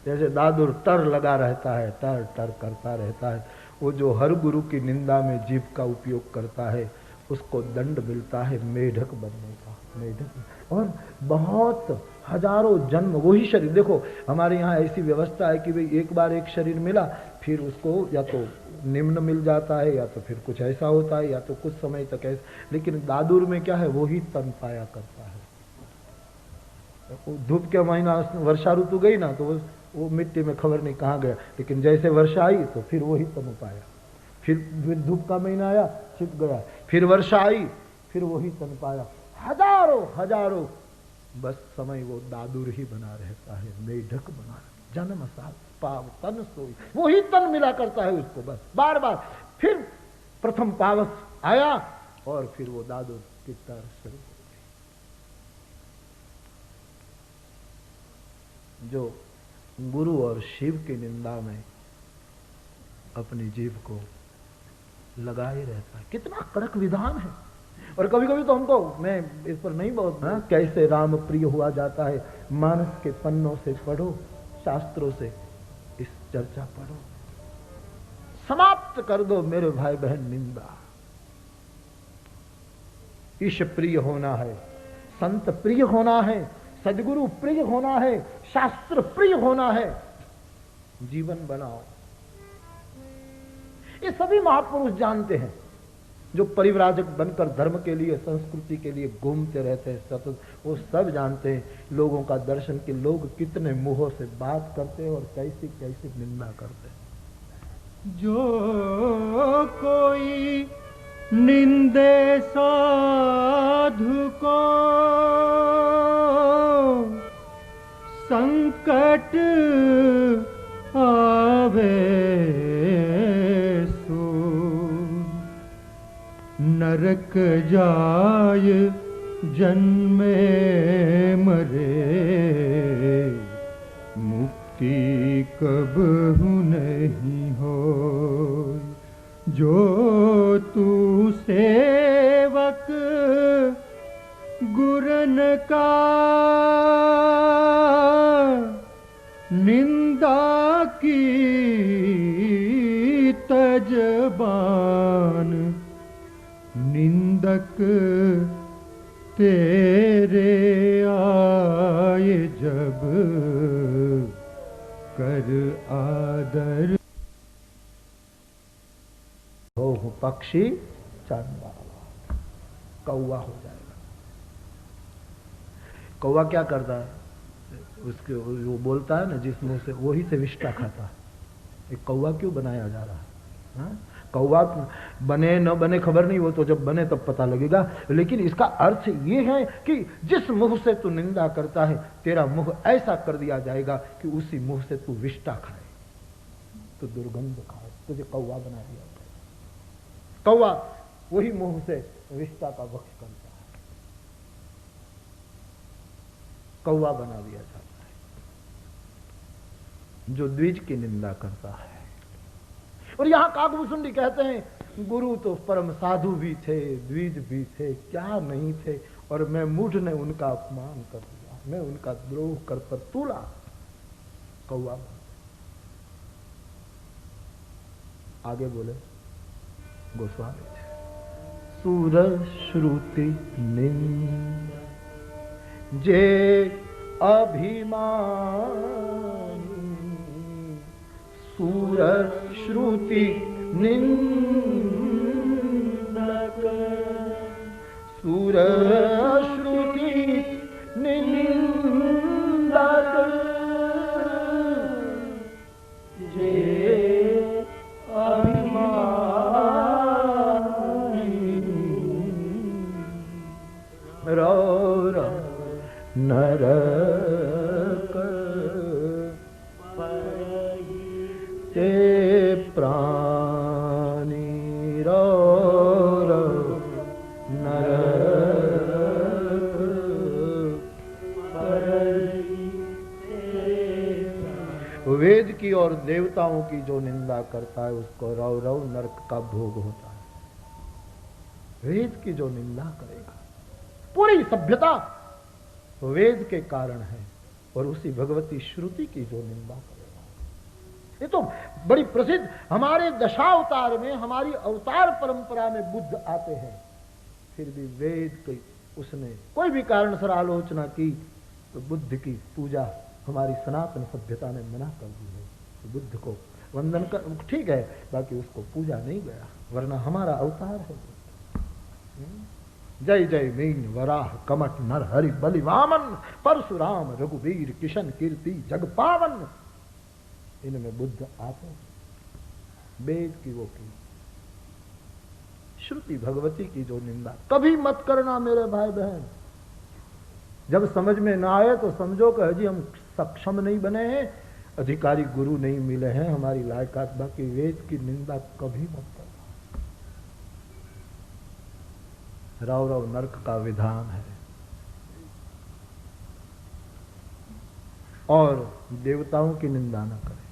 जैसे दादूर टर लगा रहता है, टर टर करता रहता है, वो जो हर गुरु की निंदा में जीव का उपयोग करता है उसको दंड मिलता है मेढक बनने का। मेढक, और बहुत हजारों जन्म वही शरीर। देखो हमारे यहाँ ऐसी व्यवस्था है कि भाई एक बार एक शरीर मिला, फिर उसको या तो निम्न मिल जाता है, या तो फिर कुछ ऐसा होता है, या तो कुछ समय तक ऐसा। लेकिन दादुर में क्या है, वो ही तन पाया करता है। धूप के महीना वर्षा ऋतु गई ना, तो वो मिट्टी में खबर नहीं कहाँ गया, लेकिन जैसे वर्षा आई तो फिर वही तन पाया। फिर धूप का महीना आया, छिप गया, फिर वर्षा आई, फिर वही तन पाया। हजारों हजारों बस समय वो दादुर ही बना रहता है, मेढक बना, जन्म साथ पाव तन सोई, वही तन मिला करता है उसको बस बार बार। फिर प्रथम पावस आया और फिर वो दादुर की तरह शुरू हो गई। जो गुरु और शिव की निंदा में अपनी जीभ को लगाए रहता है, कितना कड़क विधान है। और कभी कभी तो हमको, मैं इस पर नहीं बहुत, कैसे राम प्रिय हुआ जाता है, मानस के पन्नों से पढ़ो, शास्त्रों से इस चर्चा पढ़ो। समाप्त कर दो मेरे भाई बहन निंदा। ईश प्रिय होना है, संत प्रिय होना है, सदगुरु प्रिय होना है, शास्त्र प्रिय होना है, जीवन बनाओ। ये सभी महापुरुष जानते हैं, जो परिव्राजक बनकर धर्म के लिए, संस्कृति के लिए घूमते रहते हैं सतत, वो सब जानते हैं लोगों का दर्शन के लोग कितने मुंहों से बात करते हैं और कैसी कैसी निंदा करते हैं। जो कोई निंदे साधु को संकट आवे सो नरक जाय जन्मे मरे, मुक्ति कबहु नहीं हो। जो तू सेवक गुरन का निंदा की तजबान, निंदक तेरे आए जब कर आदर। हो पक्षी चंदा, कौवा हो जाएगा। कौवा क्या करता है, उसके वो बोलता है ना जिस मुंह से, वही से विष्टा खाता है। एक कौवा क्यों बनाया जा रहा है? कौवा बने न बने खबर नहीं, वो तो जब बने तब पता लगेगा। लेकिन इसका अर्थ ये है कि जिस मुंह से तू निंदा करता है, तेरा मुंह ऐसा कर दिया जाएगा कि उसी मुंह से तू विष्टा खाए, तो दुर्गंध खाए, तुझे कौवा बना दिया जाएगा। कौवा वही मुंह से विष्टा का भक्ष करता है, कौवा बना दिया जाता है। जो द्विज की निंदा करता है। और यहां काकभूषुंडी कहते हैं गुरु तो परम साधु भी थे, द्विज भी थे, क्या नहीं थे, और मैं मूढ़ ने उनका अपमान कर दिया, मैं उनका द्रोह कर पर तुला। कौवा आगे बोले गोस्वामी, सूर श्रुति निंद जे अभिमानी, सूर श्रुति निंदक, सूर श्रुति निंदक जे अभिमानी, रौर नरक ते प्राणी, रौर नरक वेद की और देवताओं की जो निंदा करता है उसको रव रव नरक का भोग होता है। वेद की जो निंदा करेगा, पूरी सभ्यता वेद के कारण है, और उसी भगवती श्रुति की जो निंदा करेगा। ये तो बड़ी प्रसिद्ध, हमारे दशावतार में, हमारी अवतार परंपरा में बुद्ध आते हैं, फिर भी वेद की उसने कोई भी कारण से आलोचना की तो बुद्ध की पूजा हमारी सनातन सभ्यता ने मना कर दी है। तो बुद्ध को वंदन कर, ठीक है, बाकी उसको पूजा नहीं गया, वरना हमारा अवतार है। जय जय मीन वराह कमट नर हरि बलि वामन, परशुराम रघुवीर किशन कीर्ति जग पावन। इनमें बुद्ध आते, वेद की वो की, श्रुति भगवती की जो निंदा कभी मत करना मेरे भाई बहन। जब समझ में ना आए तो समझो कि हजी हम सक्षम नहीं बने हैं, अधिकारी गुरु नहीं मिले हैं हमारी लायकात, बाकी वेद की निंदा कभी मत करना। राव राव नरक का विधान है। और देवताओं की निंदा न करें।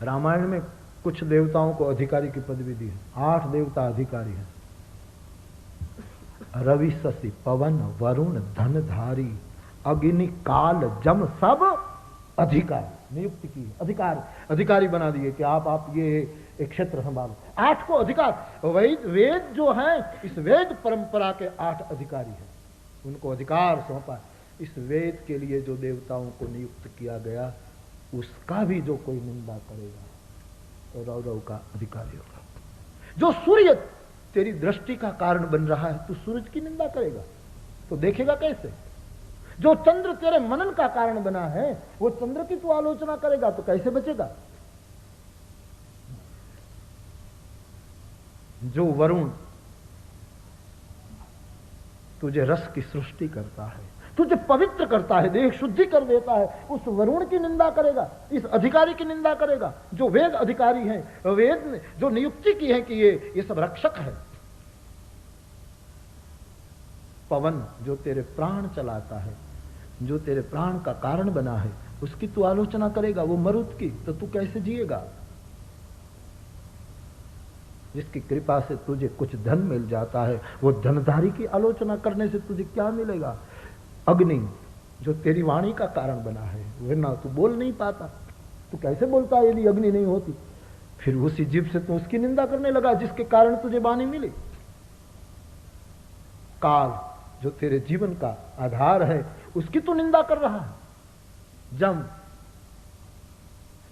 रामायण में कुछ देवताओं को अधिकारी की पदवी दी है, 8 देवता अधिकारी हैं। रवि शशि पवन वरुण धनधारी अग्नि काल जम सब अधिकार नियुक्त की, अधिकारी बना दिए कि आप ये एक क्षेत्र संभालो। 8 को अधिकार, वेद जो है इस वेद परंपरा के 8 अधिकारी हैं, उनको अधिकार सौंपा। इस वेद के लिए जो देवताओं को नियुक्त किया गया उसका भी जो कोई निंदा करेगा तो रव रव का अधिकारी होगा। जो सूर्य तेरी दृष्टि का कारण बन रहा है, तू सूरज की निंदा करेगा तो देखेगा कैसे? जो चंद्र तेरे मनन का कारण बना है, वो चंद्र की तू आलोचना करेगा तो कैसे बचेगा? जो वरुण तुझे रस की सृष्टि करता है, तुझे पवित्र करता है, देह शुद्धि कर देता है, उस वरुण की निंदा करेगा, इस अधिकारी की निंदा करेगा। जो वेद अधिकारी हैं, वेद ने जो नियुक्ति की है कि ये सब रक्षक है। पवन जो तेरे प्राण चलाता है, जो तेरे प्राण का कारण बना है, उसकी तू आलोचना करेगा, वो मरुत की, तो तू कैसे जिएगा? जिसकी कृपा से तुझे कुछ धन मिल जाता है, वो धनधारी की आलोचना करने से तुझे क्या मिलेगा? अग्नि जो तेरी वाणी का कारण बना है, वरना तू बोल नहीं पाता, तू कैसे बोलता है यदि अग्नि नहीं होती? फिर उसी जीव से तू उसकी निंदा करने लगा जिसके कारण तुझे वाणी मिली। काल जो तेरे जीवन का आधार है, उसकी तू निंदा कर रहा है। जम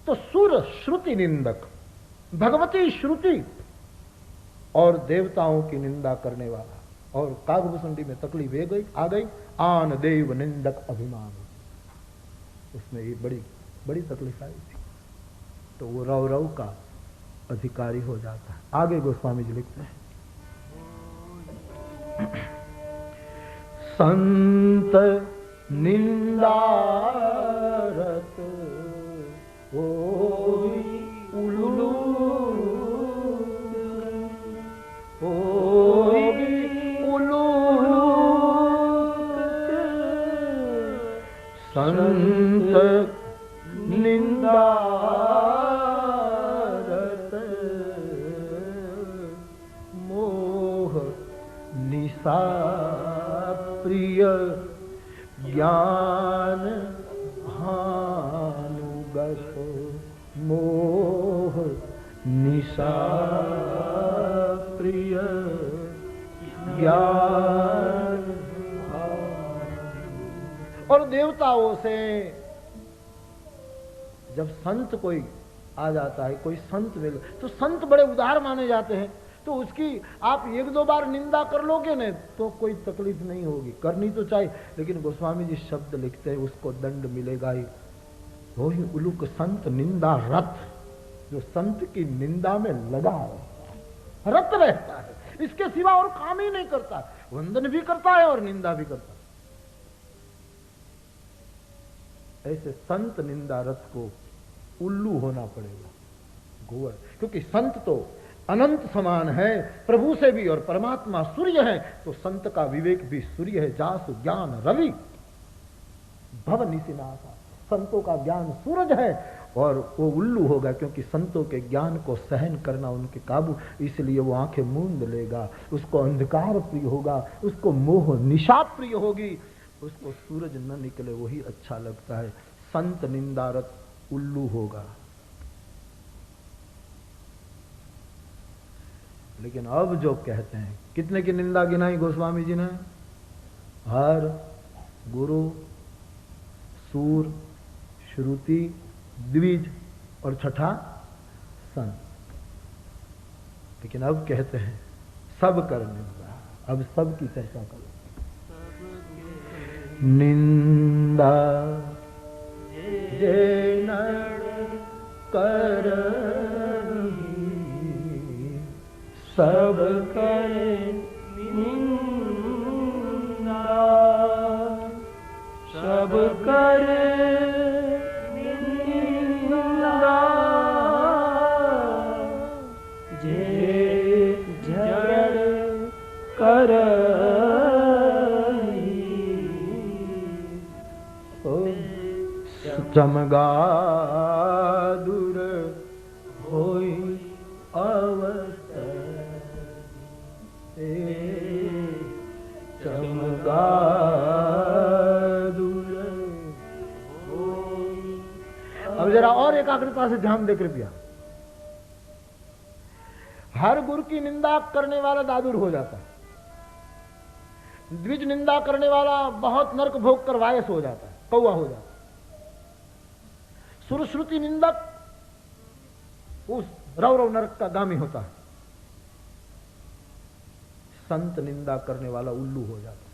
तो सुर श्रुति निंदक, भगवती श्रुति और देवताओं की निंदा करने वाला। और कागभूषणी में तकलीफ आ गई, आन देव निंदक अभिमान, उसमें ये बड़ी बड़ी तकलीफ आई थी, तो वो रव रव का अधिकारी हो जाता है। आगे गोस्वामी जी लिखते हैं, संत निंदारत ओ उल्लू संत निंदारत मोह निशा प्रिय ज्ञान भानुगत, मोह निशा प्रिय ज्ञान। और देवताओं से जब संत कोई आ जाता है, कोई संत मिले, तो संत बड़े उदार माने जाते हैं, तो उसकी आप 1-2 बार निंदा कर लोगे न तो कोई तकलीफ नहीं होगी, करनी तो चाहिए। लेकिन गोस्वामी जी शब्द लिखते हैं, उसको दंड मिलेगा ही। वही उलूक संत निंदा रत, जो संत की निंदा में लगा रत रहता है, इसके सिवा और काम ही नहीं करता, वंदन भी करता है और निंदा भी करता है। ऐसे संत निंदा रत को उल्लू होना पड़ेगा, घुवर, क्योंकि संत तो अनंत समान है, प्रभु से भी, और परमात्मा सूर्य है, तो संत का विवेक भी सूर्य है। जासु ज्ञान रवि भव निशिनासा, संतों का ज्ञान सूरज है, और वो उल्लू होगा क्योंकि संतों के ज्ञान को सहन करना उनके काबू, इसलिए वो आंखें मूंद लेगा, उसको अंधकार प्रिय होगा, उसको मोह निशा प्रिय होगी, उसको सूरज न निकले वही अच्छा लगता है। संत निंदारत उल्लू होगा। लेकिन अब जो कहते हैं, कितने की निंदा गिनाई गोस्वामी जी ने? हर, गुरु, सूर, श्रुति, द्विज, और छठा संत। लेकिन अब कहते हैं सब कर निंदा। अब सब की चर्चा करो। निंदा जे नर करही, सब करे निंदा, सब करे निंदा, जे जड़ करही, चमगादुर होई अवसर, चमगादुर होई। अब जरा और एकाग्रता से ध्यान दे कृपया। हर गुरु की निंदा करने वाला दादुर हो जाता है, द्विज निंदा करने वाला बहुत नरक भोग कर वायस हो जाता है, कौवा हो जाता है। सुरश्रुति निंदक उस रौरव नरक का गामी होता है। संत निंदा करने वाला उल्लू हो जाता है।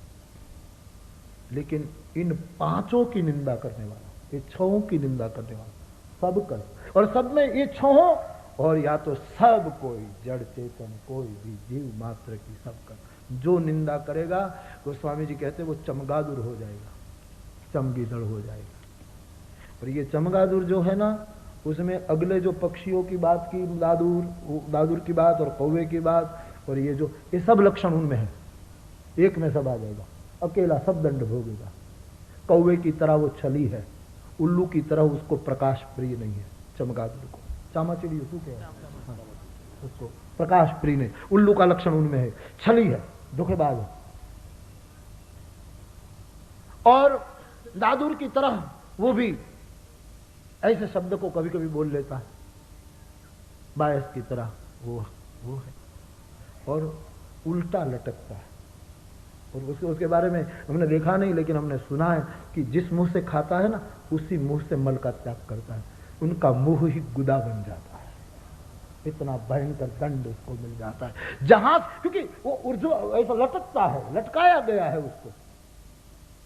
लेकिन इन पांचों की निंदा करने वाला, ये छहों की निंदा करने वाला सब कर, और सब में ये छहों, और या तो सब कोई जड़ चेतन कोई भी जीव मात्र की सब कर, जो निंदा करेगा गोस्वामी जी कहते वो चमगादुर हो जाएगा, चमगीदड़ हो जाएगा। और ये चमगादुर जो है ना, उसमें अगले जो पक्षियों की बात की, दादुर की बात और कौवे की बात, और ये सब लक्षण उनमें है, एक में सब आ जाएगा। अकेला सब दंड भोगेगा। कौवे की तरह वो छली है, उल्लू की तरह उसको प्रकाश प्रिय नहीं है। चमगादुर को चामाचिड़ी उसको प्रकाश प्रिय नहीं। उल्लू का लक्षण उनमें है, छली है, धोखेबाज है। और दादुर की तरह वो भी ऐसे शब्द को कभी कभी बोल लेता है, बायस की तरह वो है। और उल्टा लटकता है। और उसके बारे में हमने देखा नहीं, लेकिन हमने सुना है कि जिस मुंह से खाता है ना, उसी मुंह से मल का त्याग करता है। उनका मुंह ही गुदा बन जाता है। इतना भयंकर दंड उसको मिल जाता है, जहां, क्योंकि वो उर्जू ऐसा लटकता है, लटकाया गया है उसको,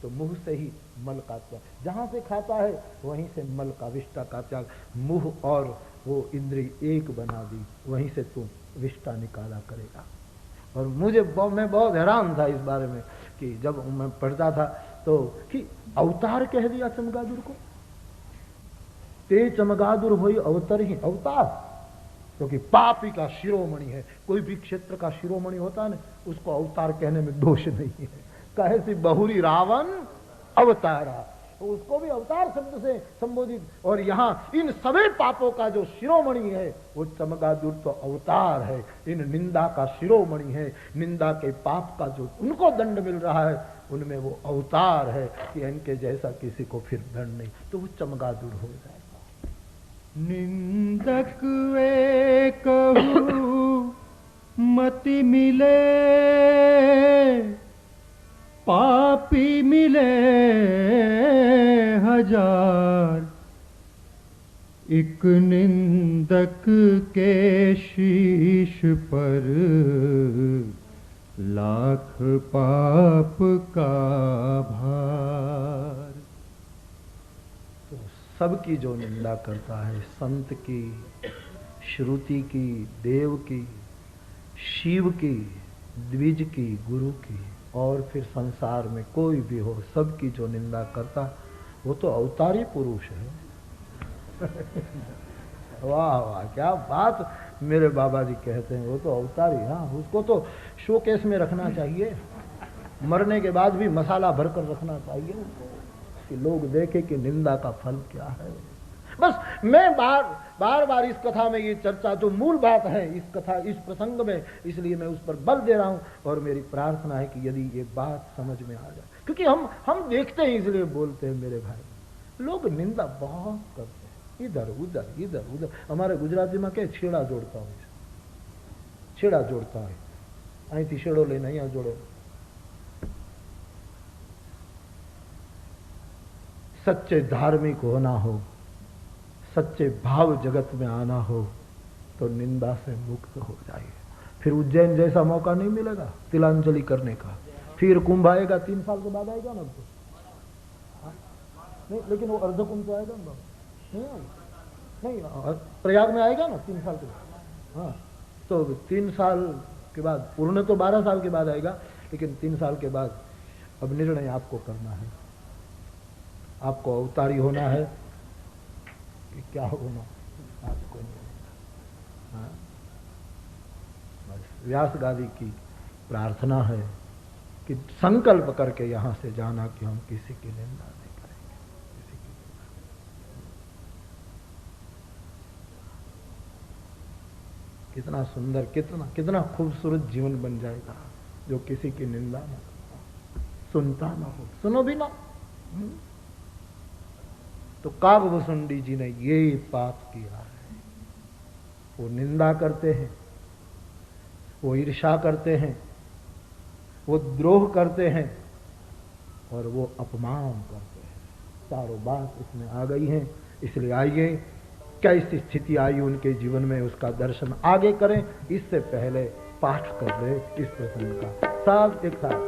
तो मुंह से ही मल का त्याग, जहां से खाता है वहीं से मल का, विष्टा का त्याग। मुंह और वो इंद्रिय एक बना दी, वहीं से तू विष्टा निकाला करेगा। और मैं बहुत हैरान था इस बारे में कि जब मैं पढ़ता था तो कि अवतार कह दिया चमगादुर को। ते चमगादुर होई अवतर ही अवतार, क्योंकि पापी का शिरोमणि है। कोई भी क्षेत्र का शिरोमणि होता है ना, उसको अवतार कहने में दोष नहीं है। कहे सी बहुरी रावण अवतारा, उसको भी अवतार शब्द से संबोधित। और यहाँ इन सभी पापों का जो शिरोमणि है वो चमगादुर तो अवतार है, इन निंदा का शिरोमणि है। निंदा के पाप का जो उनको दंड मिल रहा है, उनमें वो अवतार है कि इनके जैसा किसी को फिर दंड नहीं, तो वो चमगादुर हो जाएगा। निंदक वे कहू मति मिले, पापी मिले हजार। एक निंदक के शीश पर लाख पाप का भार। तो सबकी जो निंदा करता है, संत की, श्रुति की, देव की, शिव की, द्विज की, गुरु की, और फिर संसार में कोई भी हो, सबकी जो निंदा करता, वो तो अवतारी पुरुष है। वाह वाह, क्या बात मेरे बाबा जी कहते हैं, वो तो अवतारी। हाँ, उसको तो शोकेस में रखना चाहिए, मरने के बाद भी मसाला भरकर रखना चाहिए उसको, कि लोग देखें कि निंदा का फल क्या है। बस मैं बार इस कथा में ये चर्चा, जो मूल बात है इस कथा, इस प्रसंग में, इसलिए मैं उस पर बल दे रहा हूं। और मेरी प्रार्थना है कि यदि ये बात समझ में आ जाए, क्योंकि हम देखते हैं इसलिए बोलते हैं मेरे भाई। लोग निंदा बहुत करते हैं, इधर उधर इधर उधर। हमारे गुजराती में क्या छेड़ा जोड़ता है, छेड़ा जोड़ता है, અહીંથી છેડો લઈને અહીંયા જોડો। सच्चे धार्मिक होना हो, सच्चे भाव जगत में आना हो तो निंदा से मुक्त हो जाइए। फिर उज्जैन जैसा मौका नहीं मिलेगा तिलांजलि करने का। फिर कुंभ आएगा 3 साल के बाद आएगा ना तो नहीं, लेकिन वो अर्ध कुंभ तो आएगा ना, नहीं आएगा, नहीं प्रयाग में आएगा ना 3 साल के बाद। हाँ, तो 3 साल के बाद, पूर्ण तो 12 साल के बाद आएगा, लेकिन 3 साल के बाद अब निर्णय आपको करना है। आपको अवतारी होना है कि क्या होना आपको नहीं। हाँ, बस व्यास गादी की प्रार्थना है कि संकल्प करके यहाँ से जाना कि हम किसी की निंदा नहीं करेंगे, किसी की निंदा। कितना सुंदर, कितना खूबसूरत जीवन बन जाएगा जो किसी की निंदा न करता, सुनता ना हो, सुनो भी ना। तो कागभूषुंडी जी ने ये पाप किया है। वो निंदा करते हैं, वो ईर्ष्या करते हैं, वो द्रोह करते हैं और वो अपमान करते हैं। चारों बात इसमें आ गई हैं। इसलिए आइए, कैसी स्थिति आई उनके जीवन में उसका दर्शन आगे करें। इससे पहले पाठ कर रहे इस प्रसंग का सब एक साथ।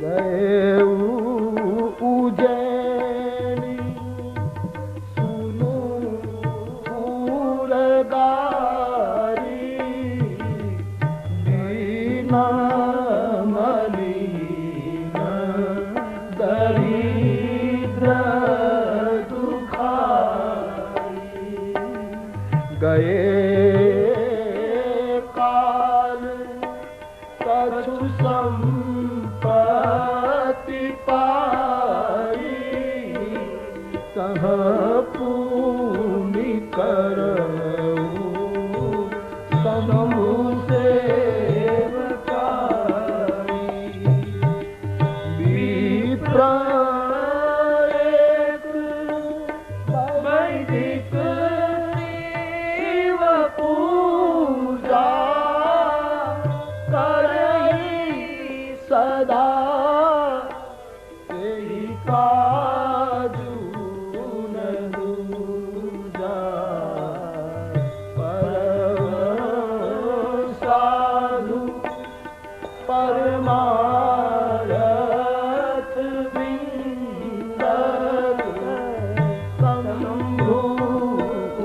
गए उज्जैनी सुनो उरगारी दीना मलिन दरिद्र दुखारी। गए काल कछु संपत्ति पाई, कहाँ पुनि करऊं समूह सेवकाई। विप्र एक वैदिक शिव पूजा करई सदा तेहि काजू न दूजा। परम साधु परमारथ विंदर शंभु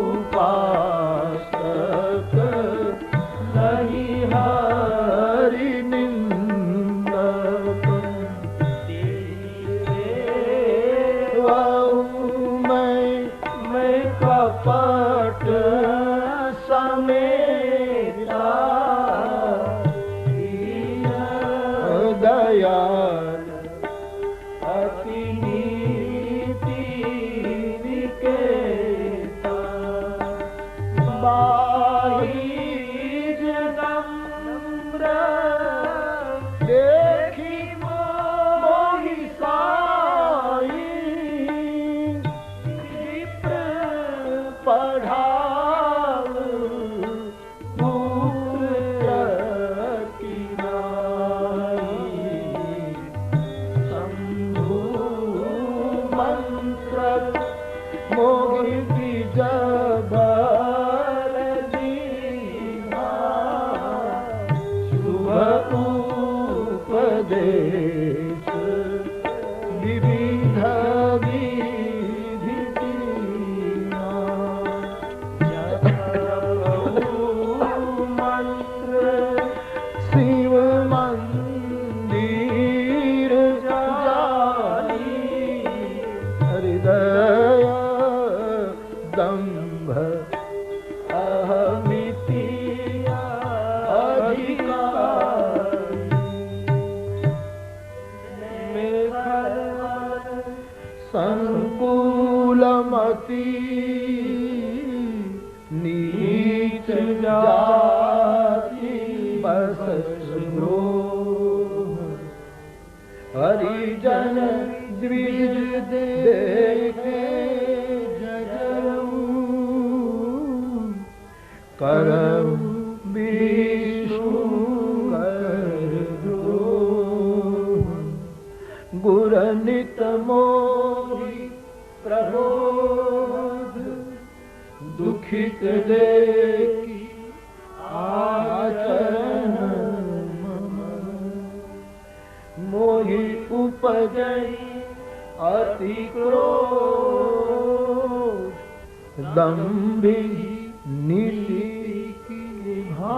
उपासक नहीं हरि निंदक। मैं कपट समेता दयाल अति नीति निकेता। बाहिज नम्र देखी मोहि साई, विप्र पढ़ाव पुत्र की नाई। शंभु मंत्र मोहि बीज भर दीना, शुभ उपदेश विविध विधि कीना। मंत्र शिव मंदिर जाई, हृदय दंभ अहमिति अधिकारी। संकुलमति नीच जाति बस द्रोह, हरिजन द्विज देखे जगऊ, करऊ विष्णु कर द्रोह। गुर नित मोहि प्रबोध लिखित देखी आचरण मोहि उपजई अति क्रोध दंभी नीति की भाई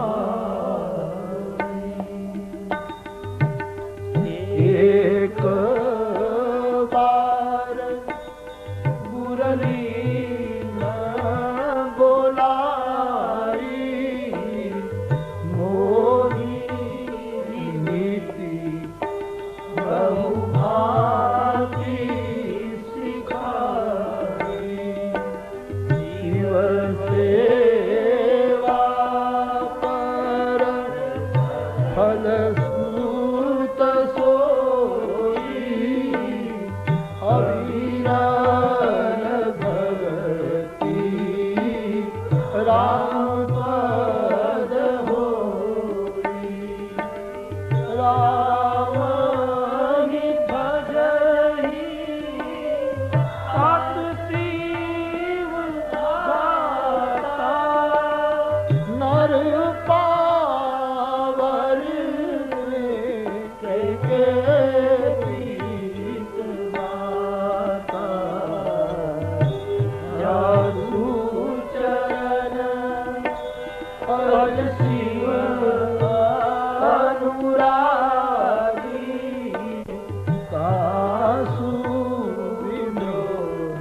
एक बार बुरली न बोलाई मोही नीति बहुभांति सिखाई शिव सेवा पर फल सूत सोई अविरल भगति राम पद होई राम ही भजहि सत शिव दाता नर पावर के प्रीत माता जासु चरण अज शिव अनुरागी कासु विमोह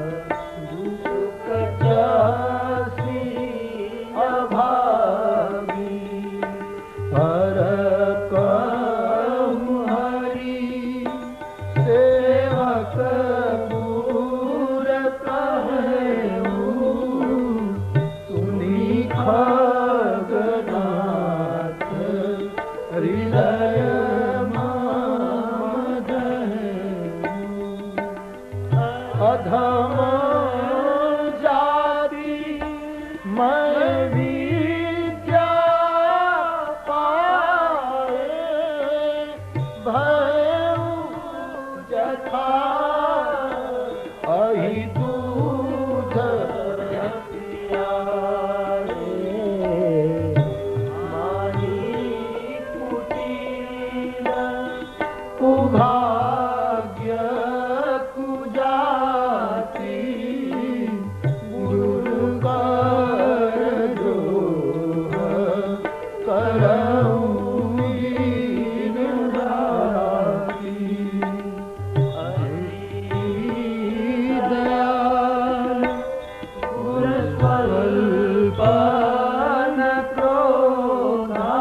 दुख जासी अभागी पर कहूँ हरि सेवक पूर कहूँ सुनी खगनाथ हृदय अधम जाति मैं विद्या पाए भयउ जथा अहि दूध प्यारे माही कुटील कुभाग्य कुजाति गुरुवर द्रोह करऊँ दीन राखी दयाल गुर स्वल्पन क्रोधा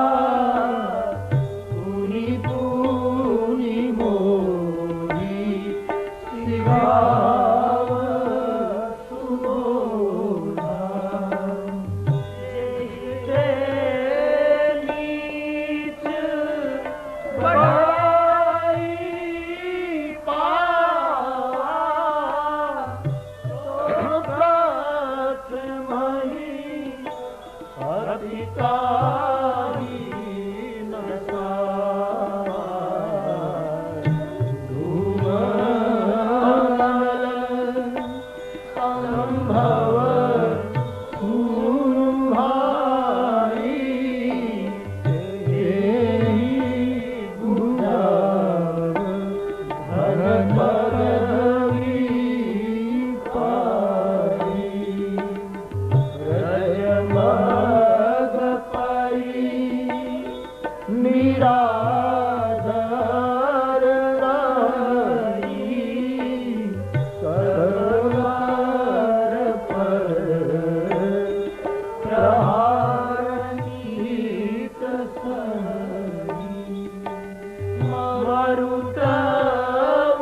पुनि पुनि मोहि शिवाव सुबोधा जे नीच बढ़ाई पावा प्रथमहि अधिकारी न संभव भाई धन पदवी पाई हृदय मग पाई निराधर रही सरकार पर प्रहार नीत सही मरुत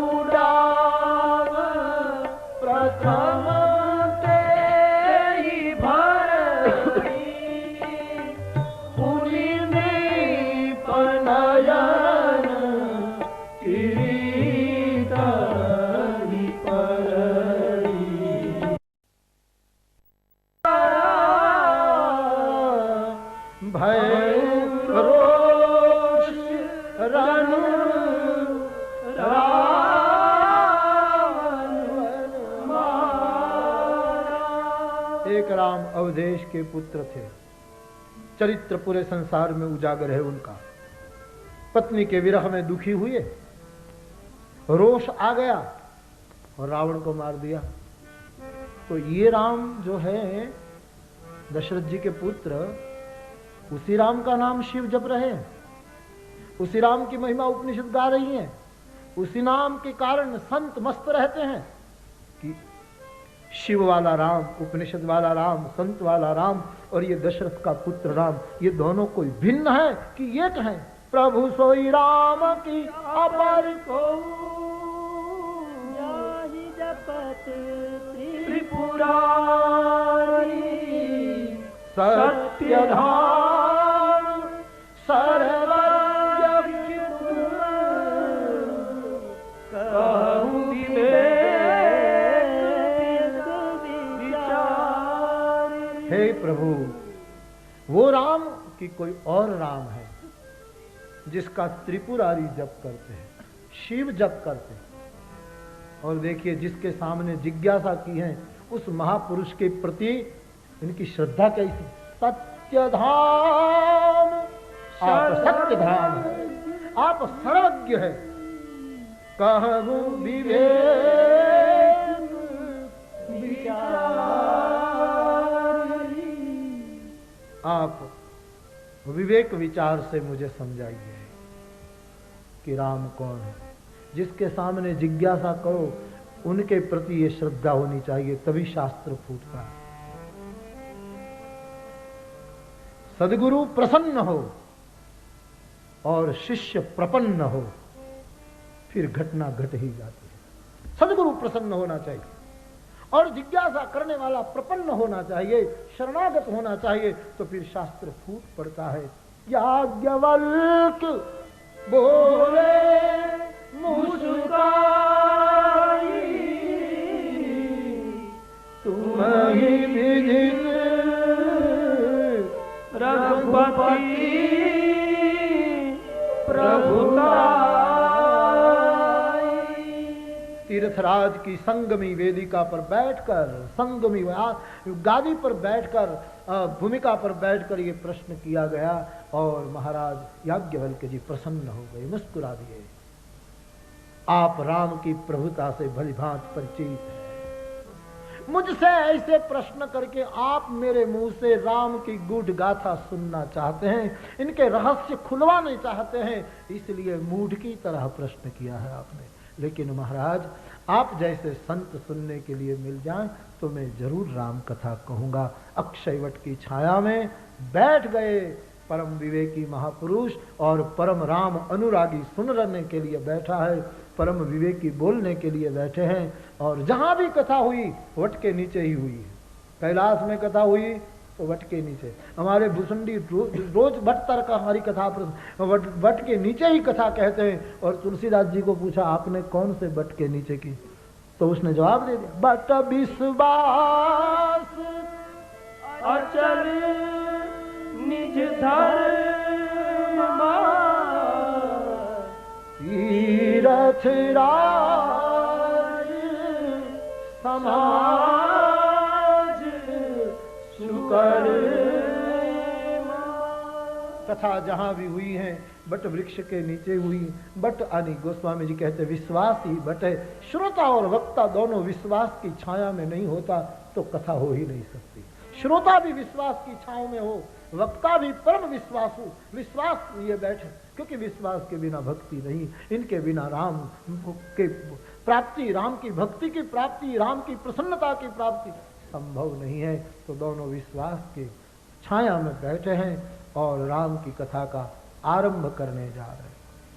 उडाव प्रथम तेहि भरई पुनि नयन किरीट ही परई भय रोष रनु रावण मारा एक राम अवधेश के पुत्र थे, चरित्र पूरे संसार में उजागर है उनका। पत्नी के विरह में दुखी हुए, रोष आ गया और रावण को मार दिया। तो ये राम जो है दशरथ जी के पुत्र, उसी राम का नाम शिव जप रहे हैं, उसी राम की महिमा उपनिषद गा रही हैं, उसी नाम के कारण संत मस्त रहते हैं कि शिव वाला राम, उपनिषद वाला राम, संत वाला राम और ये दशरथ का पुत्र राम, ये दोनों कोई भिन्न है कि एक है। प्रभु सोई राम की अपर को जपत त्रिपुरारी सत्य धाम सर्वज्ञ कहूं हे प्रभु, वो राम की कोई और राम है जिसका त्रिपुरारी जप करते हैं, शिव जप करते हैं। और देखिए, जिसके सामने जिज्ञासा की है उस महापुरुष के प्रति इनकी श्रद्धा कैसी। सत्य धाम, आप सत्य धाम है, आप सर्वज्ञ है, कहूं विवेक आप विवेक विचार से मुझे समझाइए कि राम कौन है। जिसके सामने जिज्ञासा करो उनके प्रति ये श्रद्धा होनी चाहिए, तभी शास्त्र फूटता है। सद्गुरु प्रसन्न हो और शिष्य प्रपन्न हो, फिर घटना घट ही जाती है। सद्गुरु प्रसन्न होना चाहिए और जिज्ञासा करने वाला प्रपन्न होना चाहिए, शरणागत होना चाहिए, तो फिर शास्त्र फूट पड़ता है। याज्ञवल्क्य बोले मुस्काई, तुम ही विधिन रघुपति प्रभुताई। तीर्थराज की संगमी वेदिका पर बैठकर, संगमी गादी पर बैठकर, भूमिका पर बैठकर ये प्रश्न किया गया और महाराज याज्ञवल्क्य जी प्रसन्न हो गए, मुस्कुरा दिए। आप राम की प्रभुता से भलीभांति परिचित हैं, मुझसे ऐसे प्रश्न करके आप मेरे मुंह से राम की गूढ़ गाथा सुनना चाहते हैं, इनके रहस्य खुलवाने चाहते हैं, इसलिए मूढ़ की तरह प्रश्न किया है आपने। लेकिन महाराज, आप जैसे संत सुनने के लिए मिल जाएं तो मैं जरूर राम कथा कहूंगा। अक्षयवट की छाया में बैठ गए परम विवेकी महापुरुष और परम राम अनुरागी सुनने के लिए बैठा है, परम विवेकी बोलने के लिए बैठे हैं। और जहां भी कथा हुई वट के नीचे ही हुई है। कैलाश में कथा हुई तो वट के नीचे। हमारे भुसुंडी रोज भट्ट तर का हमारी कथा वट के नीचे ही कथा कहते हैं। और तुलसीदास जी को पूछा, आपने कौन से वट के नीचे की? तो उसने जवाब दे दिया, बट विश्वास अचल निज धर्म तीरथ राज समाज सुकर। कथा जहां भी हुई है बट वृक्ष के नीचे हुई। बट आनी गोस्वामी जी कहते विश्वास ही बट है। श्रोता और वक्ता दोनों विश्वास की छाया में नहीं होता तो कथा हो ही नहीं सकती। श्रोता भी विश्वास की छाया में हो, वक्ता भी परम विश्वास हो। विश्वास लिए बैठे, क्योंकि विश्वास के बिना भक्ति नहीं, इनके बिना राम के प्राप्ति, राम की भक्ति की प्राप्ति, राम की प्रसन्नता की प्राप्ति संभव नहीं है। तो दोनों विश्वास के छाया में बैठे हैं और राम की कथा का आरंभ करने जा रहे हैं।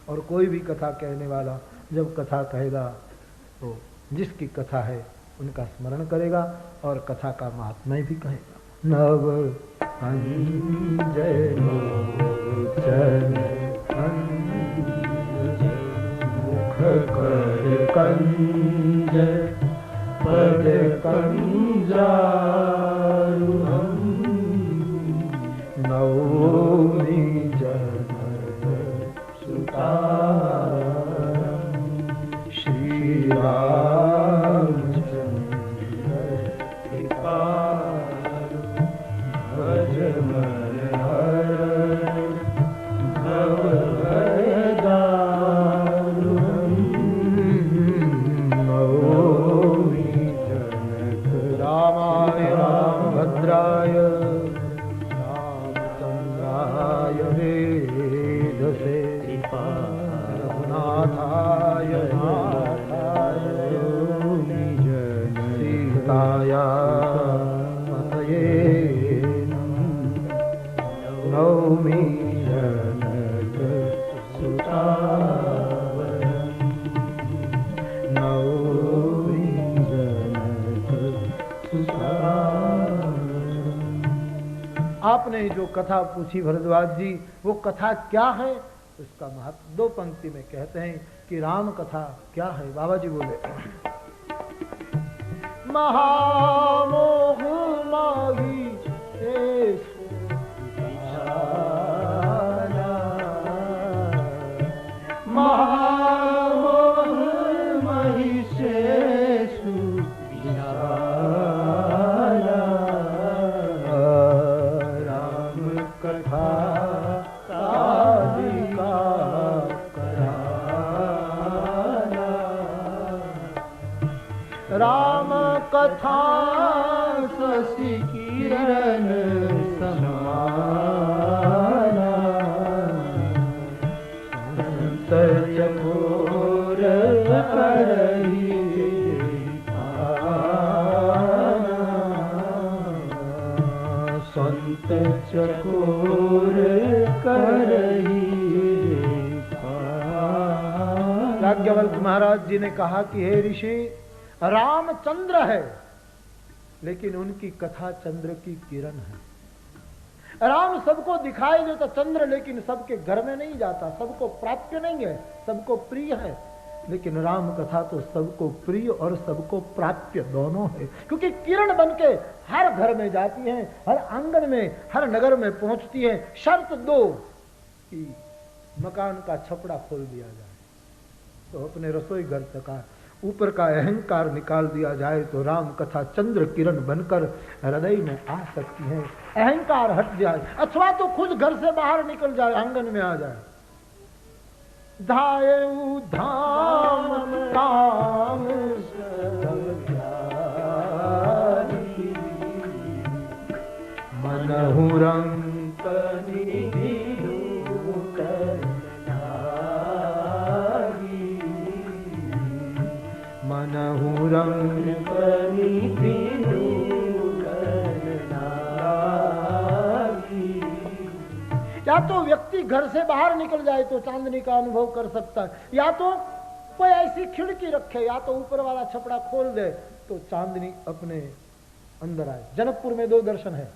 और कोई भी कथा कहने वाला जब कथा कहेगा तो जिसकी कथा है उनका स्मरण करेगा और कथा का महात्म्य भी कहेगा। नव अंजय लोचन मुख कर कंज पद कंजारु हम नवमी जनन सुतार श्री रामचंद्र कृपा मया नौमि जनक सुतावरम् नौमि जनक सुतावरम्। आपने जो कथा पूछी भरद्वाज जी, वो कथा क्या है? उसका महत्व 2 पंक्ति में कहते हैं कि राम कथा क्या है। बाबा जी बोले, महामोह माही महामोह महिषेषु विशाला राम कथा साधिका कराला राम कथा शशि किरण समाना चकोर करही संत चकोर करही। याज्ञवल्क्य महाराज जी ने कहा कि हे ऋषि, रामचंद्र है लेकिन उनकी कथा चंद्र की किरण है। राम सबको दिखाई देता चंद्र, लेकिन सबके घर में नहीं जाता, सबको प्राप्य नहीं है, सबको प्रिय है। लेकिन राम कथा तो सबको प्रिय और सबको प्राप्य दोनों है, क्योंकि किरण बनके हर घर में जाती है, हर आंगन में, हर नगर में पहुंचती है। शर्त 2 कि मकान का छपड़ा खोल दिया जाए, तो अपने रसोई घर तक ऊपर का अहंकार निकाल दिया जाए, तो राम कथा चंद्र किरण बनकर हृदय में आ सकती है। अहंकार हट जाए, अथवा तो खुद घर से बाहर निकल जाए, आंगन में आ जाए। धायु धाम काम मनहु रंग मनहु रंग या तो व्यक्ति घर से बाहर निकल जाए तो चांदनी का अनुभव कर सकता है, या तो कोई ऐसी खिड़की रखे, या तो ऊपर वाला छपड़ा खोल दे तो चांदनी अपने अंदर आए। जनकपुर में 2 दर्शन है।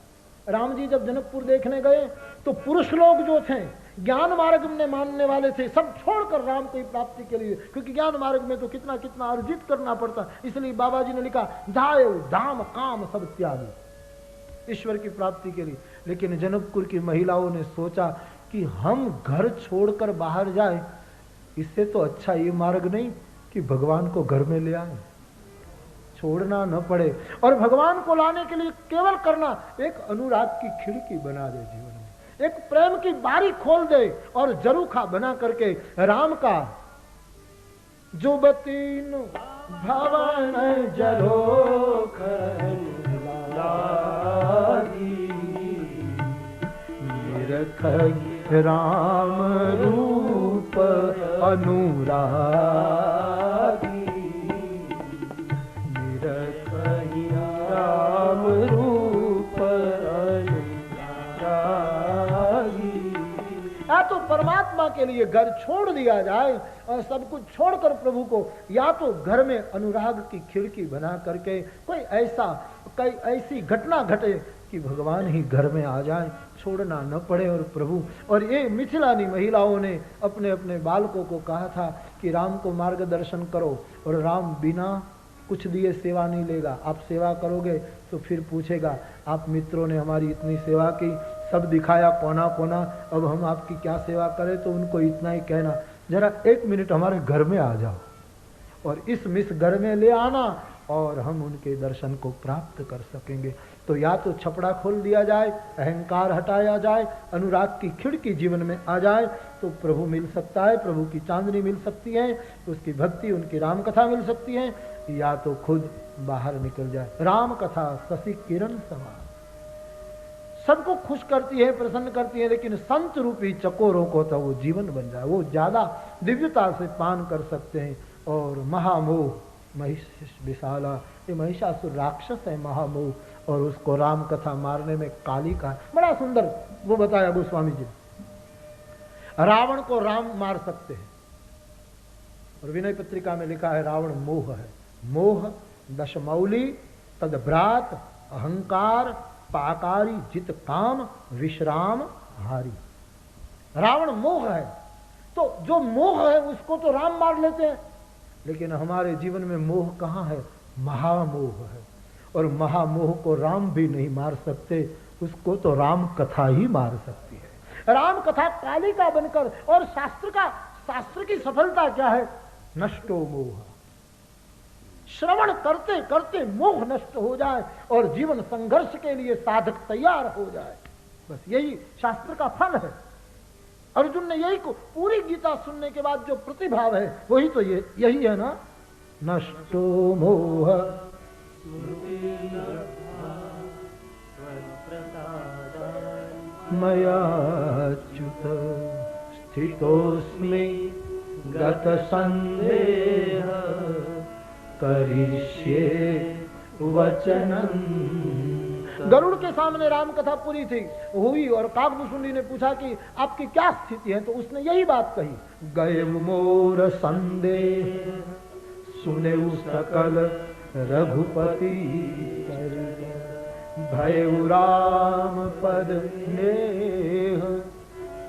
राम जी जब जनकपुर देखने गए तो पुरुष लोग जो थे, ज्ञान मार्ग में मानने वाले थे, सब छोड़कर राम की प्राप्ति के लिए, क्योंकि ज्ञान मार्ग में तो कितना कितना अर्जित करना पड़ता, इसलिए बाबा जी ने लिखा धायु धाम काम सब त्यागी, ईश्वर की प्राप्ति के लिए। लेकिन जनकपुर की महिलाओं ने सोचा कि हम घर छोड़कर बाहर जाए, इससे तो अच्छा ये मार्ग नहीं कि भगवान को घर में ले आए, छोड़ना न पड़े। और भगवान को लाने के लिए केवल करना एक अनुराग की खिड़की बना दे जीवन में, एक प्रेम की बारी खोल दे, और जरूखा बना करके राम का जो बतीन भवन जरोखर निरखहि राम रूप अनुरागी निरखहि राम रूप अनुरागी। या तो परमात्मा के लिए घर छोड़ दिया जाए और सब कुछ छोड़कर प्रभु को, या तो घर में अनुराग की खिड़की बना करके कोई ऐसी घटना घटे कि भगवान ही घर में आ जाए, छोड़ना न पड़े। और प्रभु, और ये मिथिलानी महिलाओं ने अपने अपने बालकों को कहा था कि राम को मार्गदर्शन करो, और राम बिना कुछ दिए सेवा नहीं लेगा। आप सेवा करोगे तो फिर पूछेगा, आप मित्रों ने हमारी इतनी सेवा की, सब दिखाया कोना कोना, अब हम आपकी क्या सेवा करें। तो उनको इतना ही कहना, जरा 1 मिनट हमारे घर में आ जाओ, और इस मिस घर में ले आना, और हम उनके दर्शन को प्राप्त कर सकेंगे। तो या तो छपड़ा खोल दिया जाए, अहंकार हटाया जाए, अनुराग की खिड़की जीवन में आ जाए, तो प्रभु मिल सकता है, प्रभु की चांदनी मिल सकती है, उसकी भक्ति, उनकी राम कथा मिल सकती है, या तो खुद बाहर निकल जाए। राम कथा शशि किरण समान सबको खुश करती है, प्रसन्न करती है, लेकिन संत रूपी चकोरों को तो वो जीवन बन जाए, वो ज्यादा दिव्यता से पान कर सकते हैं। और महामोह विशाला, ये महिषासुर राक्षस है महामोह, और उसको राम कथा मारने में कालिका है। बड़ा सुंदर वो बताया गोस्वामी जी। रावण को राम मार सकते हैं, और विनय पत्रिका में लिखा है रावण मोह है। मोह दशमौली तदभ्रात अहंकार पाकारी जित काम विश्राम हारी। रावण मोह है, तो जो मोह है उसको तो राम मार लेते हैं, लेकिन हमारे जीवन में मोह कहाँ है? महामोह है, और महामोह को राम भी नहीं मार सकते, उसको तो राम कथा ही मार सकती है। राम कथा कालिका बनकर, और शास्त्र की सफलता क्या है? नष्टो मोह। श्रवण करते करते मोह नष्ट हो जाए और जीवन संघर्ष के लिए साधक तैयार हो जाए, बस यही शास्त्र का फल है। अर्जुन ने यही को पूरी गीता सुनने के बाद जो प्रतिभाव है वही तो यही है ना, नष्टो मोह मयाच्युत स्थितोस्मि गत संदेह करिष्ये वचनम्। गरुड़ के सामने राम कथा पूरी थी हुई, और काकभूषुंडी ने पूछा कि आपकी क्या स्थिति है, तो उसने यही बात कही, गए मोर संदेह सुने सकल रघुपति भयउ राम पद नेह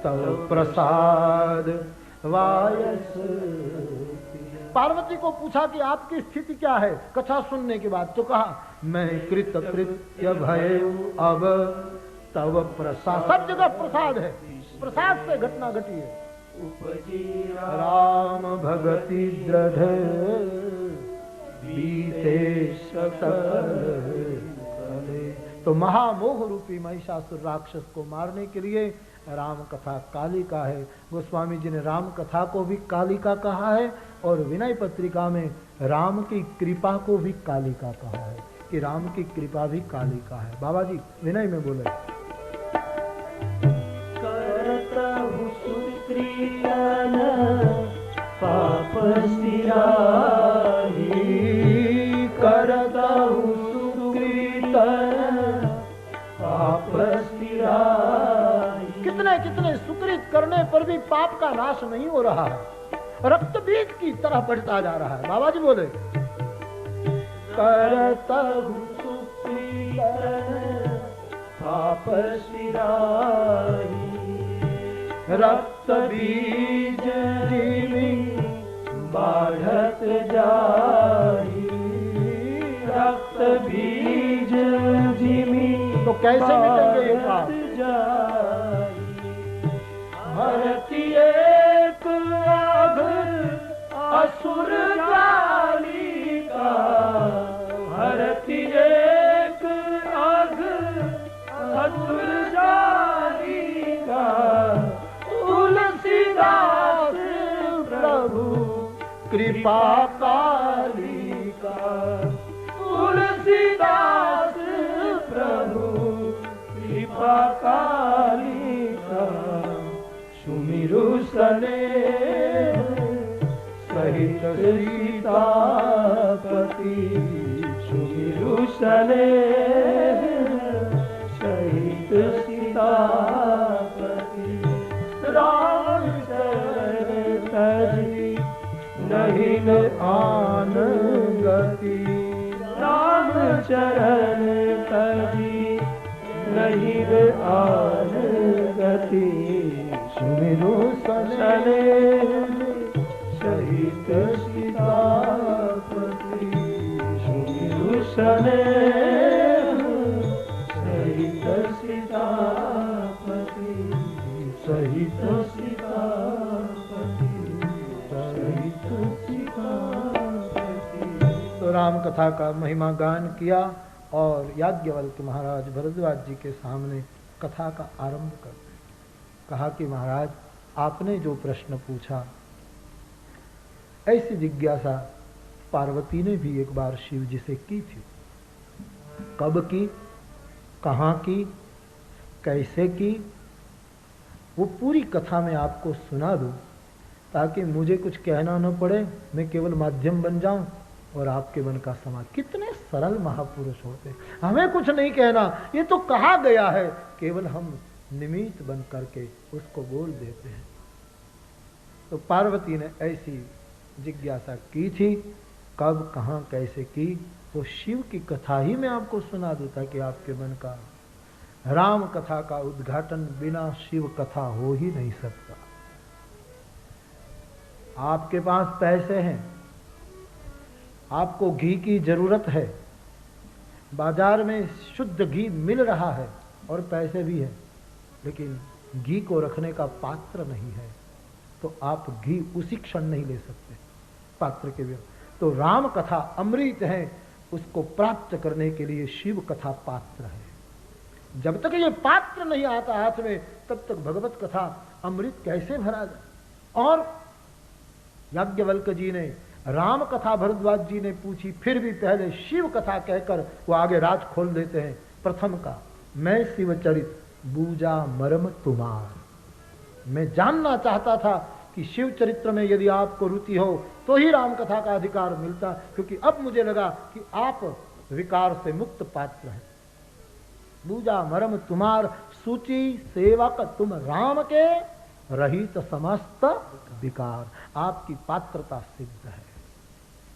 तव प्रसाद वायस। पार्वती को पूछा कि आपकी स्थिति क्या है कथा सुनने के बाद, तो कहा मैं कृत कृत्य भयउ अब तव प्रसाद। सब जगह प्रसाद है, प्रसाद से घटना घटी है। राम भगति दृढ़ बीते सकल। तो महामोह रूपी महिषासुर राक्षस को मारने के लिए राम कथा कालिका है। गोस्वामी जी ने राम कथा को भी कालिका कहा है, और विनय पत्रिका में राम की कृपा को भी कालिका कहा है, कि राम की कृपा भी कालिका है। बाबा जी विनय में बोले, करतहु सुकृतन पाप सिराही, करतहु सुकृतन पाप सिराही। कितने कितने सुकृत करने पर भी पाप का नाश नहीं हो रहा है, रक्त बीज की तरह बढ़ता जा रहा है। बाबा जी बोले, करतहु सुकृतन पाप सिराही, रक्त बीज जीवी बाढ़त जाही, रक्त बीज जीवी। तो कैसे मिटेंगे ये पाप? हरति एक आग असुर जालिका, हरति एक आग असुर जालिका, तुलसीदास प्रभु कृपा कालिका, तुलसीदास प्रभु कृपा कालिका। सुमिरु स्नेह सहित सीतापति, सुमिरु स्नेह सहित सीतापति, राम चरण तजी नहीं न आन गति, राम चरण तजी नहीं न आन गति, सुमिरु स्नेह सहित सीतापति, सुमिरु स्नेह सहित सीतापति, सहित सीतापति, सहित सीतापति। तो राम कथा का महिमा गान किया, और याज्ञवल्क्य महाराज भरद्वाज जी के सामने कथा का आरंभ कर दिया। कहा कि महाराज आपने जो प्रश्न पूछा, ऐसी जिज्ञासा पार्वती ने भी एक बार शिव जी से की थी। कब की, कहाँ की, कैसे की, वो पूरी कथा में आपको सुना दूं, ताकि मुझे कुछ कहना न पड़े, मैं केवल माध्यम बन जाऊं और आपके मन का समाज। कितने सरल महापुरुष होते, हमें कुछ नहीं कहना, ये तो कहा गया है, केवल हम निमित्त बन करके उसको बोल देते हैं। तो पार्वती ने ऐसी जिज्ञासा की थी, कब कहाँ कैसे की, वो शिव की कथा ही मैं आपको सुना दूं ताकि आपके मन का, राम कथा का उद्घाटन बिना शिव कथा हो ही नहीं सकता। आपके पास पैसे हैं, आपको घी की जरूरत है, बाजार में शुद्ध घी मिल रहा है और पैसे भी हैं, लेकिन घी को रखने का पात्र नहीं है, तो आप घी उसी क्षण नहीं ले सकते पात्र के बिना। तो राम कथा अमृत है, उसको प्राप्त करने के लिए शिव कथा पात्र है। जब तक ये पात्र नहीं आता हाथ में, तब तक भगवत कथा अमृत कैसे भरा जाए। और याज्ञवल्क्य जी ने राम कथा भरद्वाज जी ने पूछी, फिर भी पहले शिव कथा कहकर वो आगे राज खोल देते हैं। प्रथम का, मैं शिवचरित बूजा मरम तुम्हार, मैं जानना चाहता था कि शिव चरित्र में यदि आपको रुचि हो तो ही राम कथा का अधिकार मिलता, क्योंकि अब मुझे लगा कि आप विकार से मुक्त पात्र हैं। बूजा मरम तुम्हार, सूची सेवक तुम राम के, रहित समस्त विकार, आपकी पात्रता सिद्ध है।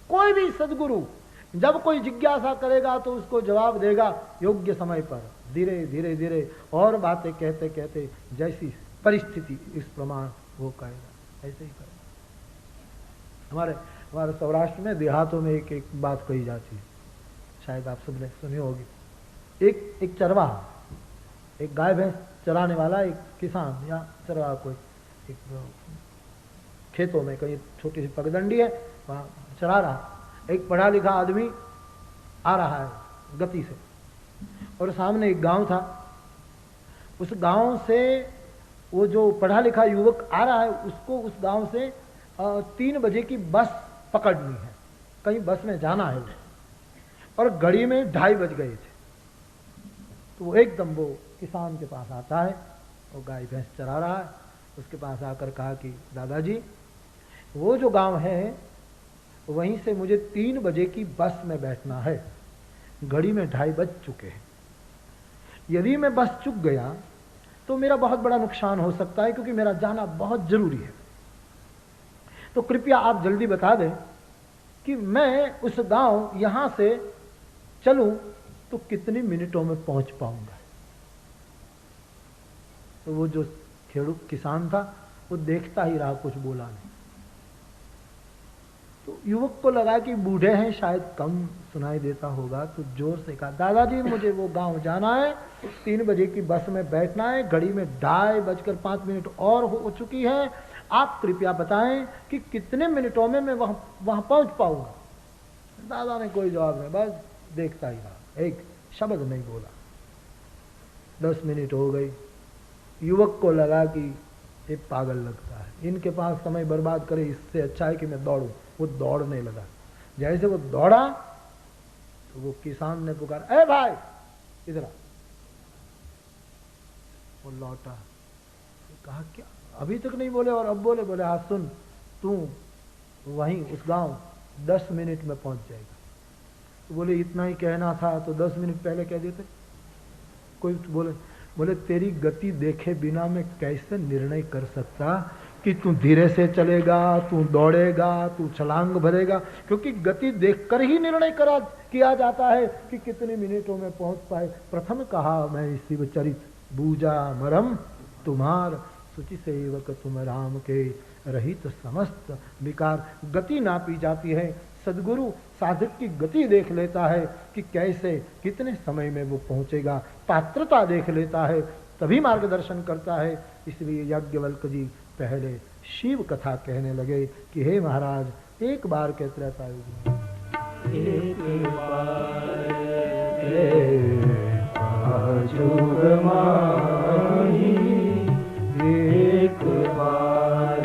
कोई भी सद्गुरु जब कोई जिज्ञासा करेगा तो उसको जवाब देगा योग्य समय पर, धीरे धीरे धीरे और बातें कहते कहते जैसी परिस्थिति इस प्रमाण वो कहेगा, ऐसे ही करेगा। हमारे सौराष्ट्र में देहातों में एक बात कही जाती है, शायद आप सबने सुनी होगी। एक चरवाहा, एक गाय भैंस चराने वाला एक किसान या चरवाहा, कोई एक खेतों में कहीं छोटी सी पगडंडी है, वहाँ चरा रहा। एक पढ़ा लिखा आदमी आ रहा है गति से, और सामने एक गांव था। उस गांव से वो जो पढ़ा लिखा युवक आ रहा है, उसको उस गांव से 3 बजे की बस पकड़नी है, कहीं बस में जाना है, और घड़ी में 2:30 बज गए थे। तो वो एकदम वो किसान के पास आता है, वो गाय भैंस चरा रहा है, उसके पास आकर कहा कि दादाजी, वो जो गांव है वहीं से मुझे 3 बजे की बस में बैठना है, घड़ी में 2:30 बज चुके हैं। यदि मैं बस चूक गया तो मेरा बहुत बड़ा नुकसान हो सकता है, क्योंकि मेरा जाना बहुत जरूरी है। तो कृपया आप जल्दी बता दें कि मैं उस गांव यहां से चलूं तो कितने मिनटों में पहुंच पाऊंगा। तो वो जो खेड़ूत किसान था वो देखता ही रहा, कुछ बोला नहीं। तो युवक को लगा कि बूढ़े हैं, शायद कम सुनाई देता होगा, तो जोर से कहा, दादाजी मुझे वो गांव जाना है, 3 बजे की बस में बैठना है, घड़ी में 2:25 और हो चुकी है, आप कृपया बताएं कि कितने मिनटों में मैं वहां पहुंच पाऊंगा। दादा ने कोई जवाब नहीं, बस देखता ही रहा, एक शब्द नहीं बोला। 10 मिनट हो गई। युवक को लगा कि ये पागल लगता है, इनके पास समय बर्बाद करे, इससे अच्छा है कि मैं दौड़ूं। वो दौड़ने लगा। जैसे वो दौड़ा तो वो किसान ने पुकारा, ए भाई इधर आ। वो लौटा, कहा क्या अभी तक नहीं बोले और अब बोले? बोले हाँ सुन, तू वहीं उस गांव 10 मिनट में पहुंच जाएगा। तो बोले इतना ही कहना था तो 10 मिनट पहले कह देते। कोई बोले तेरी गति देखे बिना मैं कैसे निर्णय कर सकता कि तू धीरे से चलेगा, तू दौड़ेगा, तू छलांग भरेगा, क्योंकि गति देखकर ही निर्णय किया जाता है कि कितने मिनटों में पहुंच पाए। प्रथम कहा मैं शिवचरित बूजा मरम तुम्हार, सूचि सेवक तुम राम के, रहित समस्त विकार। गति नापी जाती है, सदगुरु साधक की गति देख लेता है कि कैसे कितने समय में वो पहुंचेगा, पात्रता देख लेता है, तभी मार्गदर्शन करता है। इसलिए याज्ञवल्क्य जी पहले शिव कथा कहने लगे कि हे महाराज एक बार के त्रैतायुग में एक बार जुग माही, एक बार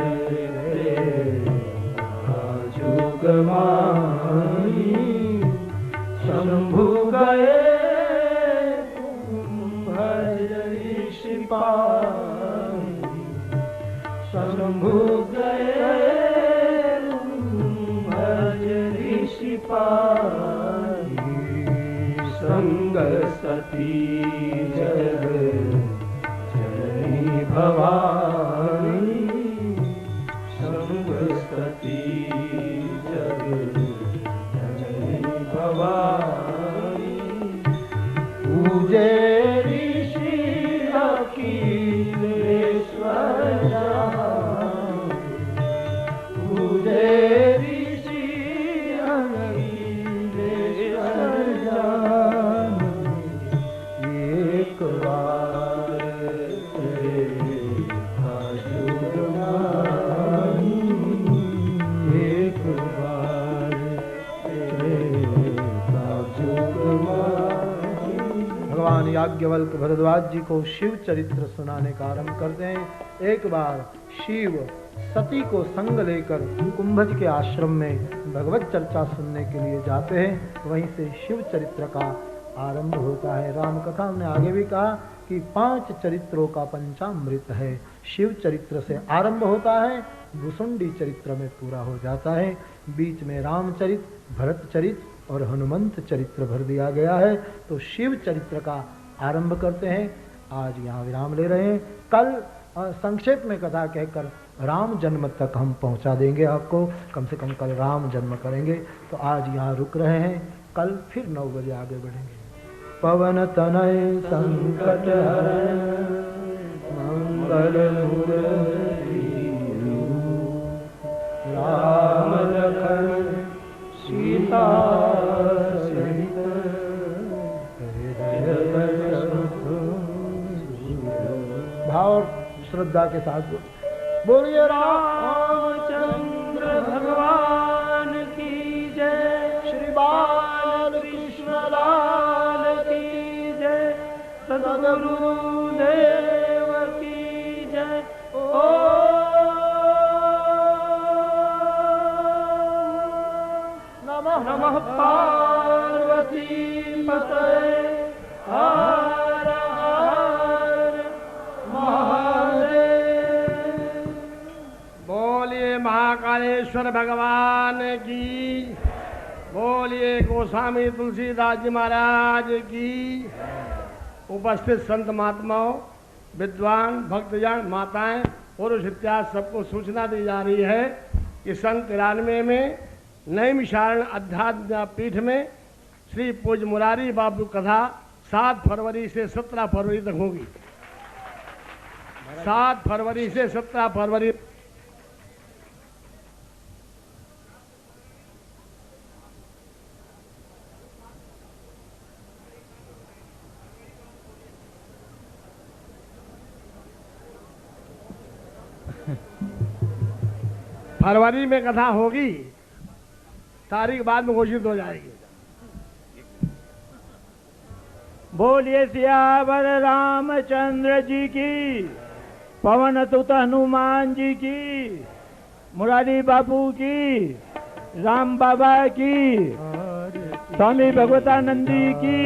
जुग माही, शंभु गए शंभु गए भज ऋषि पा सती जग जननी भवानी, शंभ सती जग जननी भवानी। पूजे ऋषि अखिलेश्वर जान, पूजे ऋषि अखिलेश्वर जान। एक बार देखा जुगमानी, एक बार देखा जुगमानी। भगवान याज्ञवल्क्य भरद्वाज जी को शिव चरित्र सुनाने का आरंभ करते हैं। एक बार शिव सती को संग लेकर कुंभज के आश्रम में भगवत चर्चा सुनने के लिए जाते हैं। वहीं से शिव चरित्र का आरंभ होता है। राम कथा हमने आगे भी कहा कि 5 चरित्रों का पंचामृत है। शिव चरित्र से आरंभ होता है, भुसुंडी चरित्र में पूरा हो जाता है। बीच में रामचरित, भरत चरित और हनुमंत चरित्र भर दिया गया है। तो शिव चरित्र का आरंभ करते हैं। आज यहाँ विराम ले रहे हैं। कल संक्षेप में कथा कहकर राम जन्म तक हम पहुँचा देंगे आपको। कम से कम कल राम जन्म करेंगे। तो आज यहाँ रुक रहे हैं, कल फिर 9 बजे आगे बढ़ेंगे। पवन तनय संकट हरण मंगल मूर्ति, राम लखन सीता सहित हृदय भाव श्रद्धा के साथ बोलिए रामचंद्र भगवान की जय, श्री बाल कृष्ण लाल की जय, सद्गुरुदेव की जय। नमः पार्वती पतये हर हर महादेव। बोलिए महाकालेश्वर भगवान की, बोलिए गोस्वामी तुलसीदास जी महाराज की। उपस्थित संत महात्माओं, विद्वान भक्तजन, माताएं, पुरुष इत्यादि सबको सूचना दी जा रही है कि सन 93 में नैमिषारण्य अध्यात्म पीठ में श्री पूज्य मुरारी बाबू कथा 7 फरवरी से 17 फरवरी तक होगी। 7 फरवरी से 17 फरवरी फरवरी में कथा होगी, तारीख बाद में घोषित हो जाएगी। बोलिए सियावर रामचंद्र जी की, पवन सुत हनुमान जी की, मुरारी बाबू की, राम बाबा की, स्वामी भगवतानंदी की,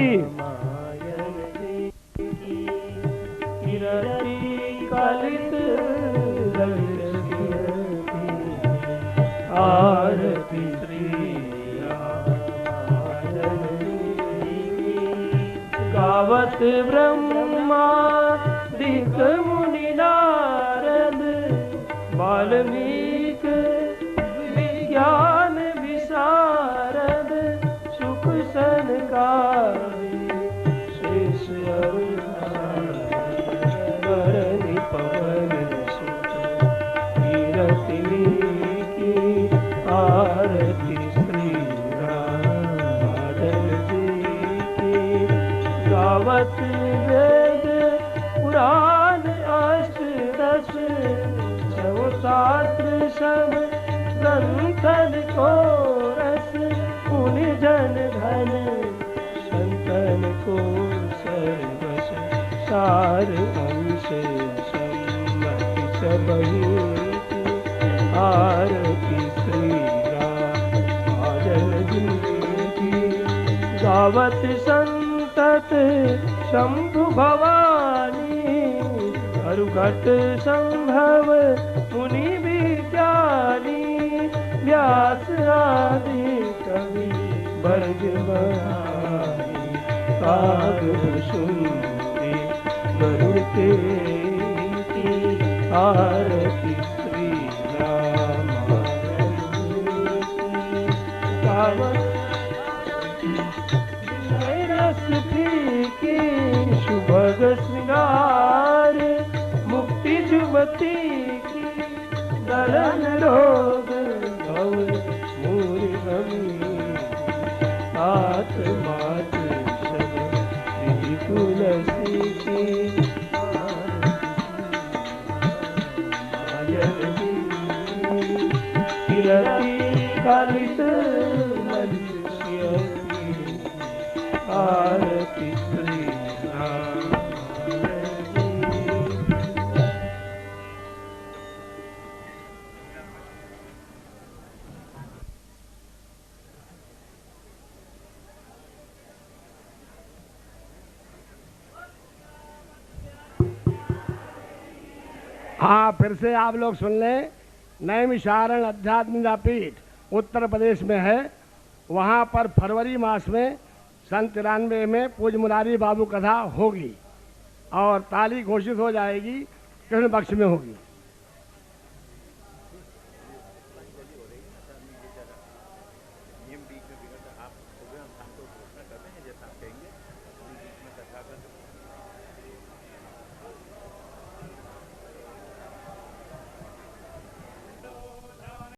कलित आरती श्री गावत ब्रह्मादिक मुनि नारद, वाल्मीक विज्ञान विशारद, सुख सनकारि शेष धरणी पवन सुत, कीरति की आरती श्री रामाधन जी की। गावत वेद पुराण अष्टदश, शास्त्र सब ग्रंथन को रस, पुनि जन धन संतन को सर्वस, सार अंश सम्मति सबही आरती श्री रामाधन जी की। गावत संतत शंभु भवानी, अरुघट संभव मुनि विज्ञानी, व्यास आदि कवि वर्ग बहारी, सागर सुनते गरुड़ तेरी की आरती श्री राम गावत रस फीकी सुभग श्रृंगार मुक्ति जुबती की दलन रोग भव मूर गमी हाथ मात सब श्री तुलसी की किरती कालित आरती श्री राम। हाँ, फिर से आप लोग सुन लें। नैमिषारण्य अध्यात्म विद्यापीठ उत्तर प्रदेश में है। वहाँ पर फरवरी मास में 93 में पूज्य मुरारी बाबू कथा होगी और तारीख घोषित हो जाएगी, कृष्ण पक्ष में होगी।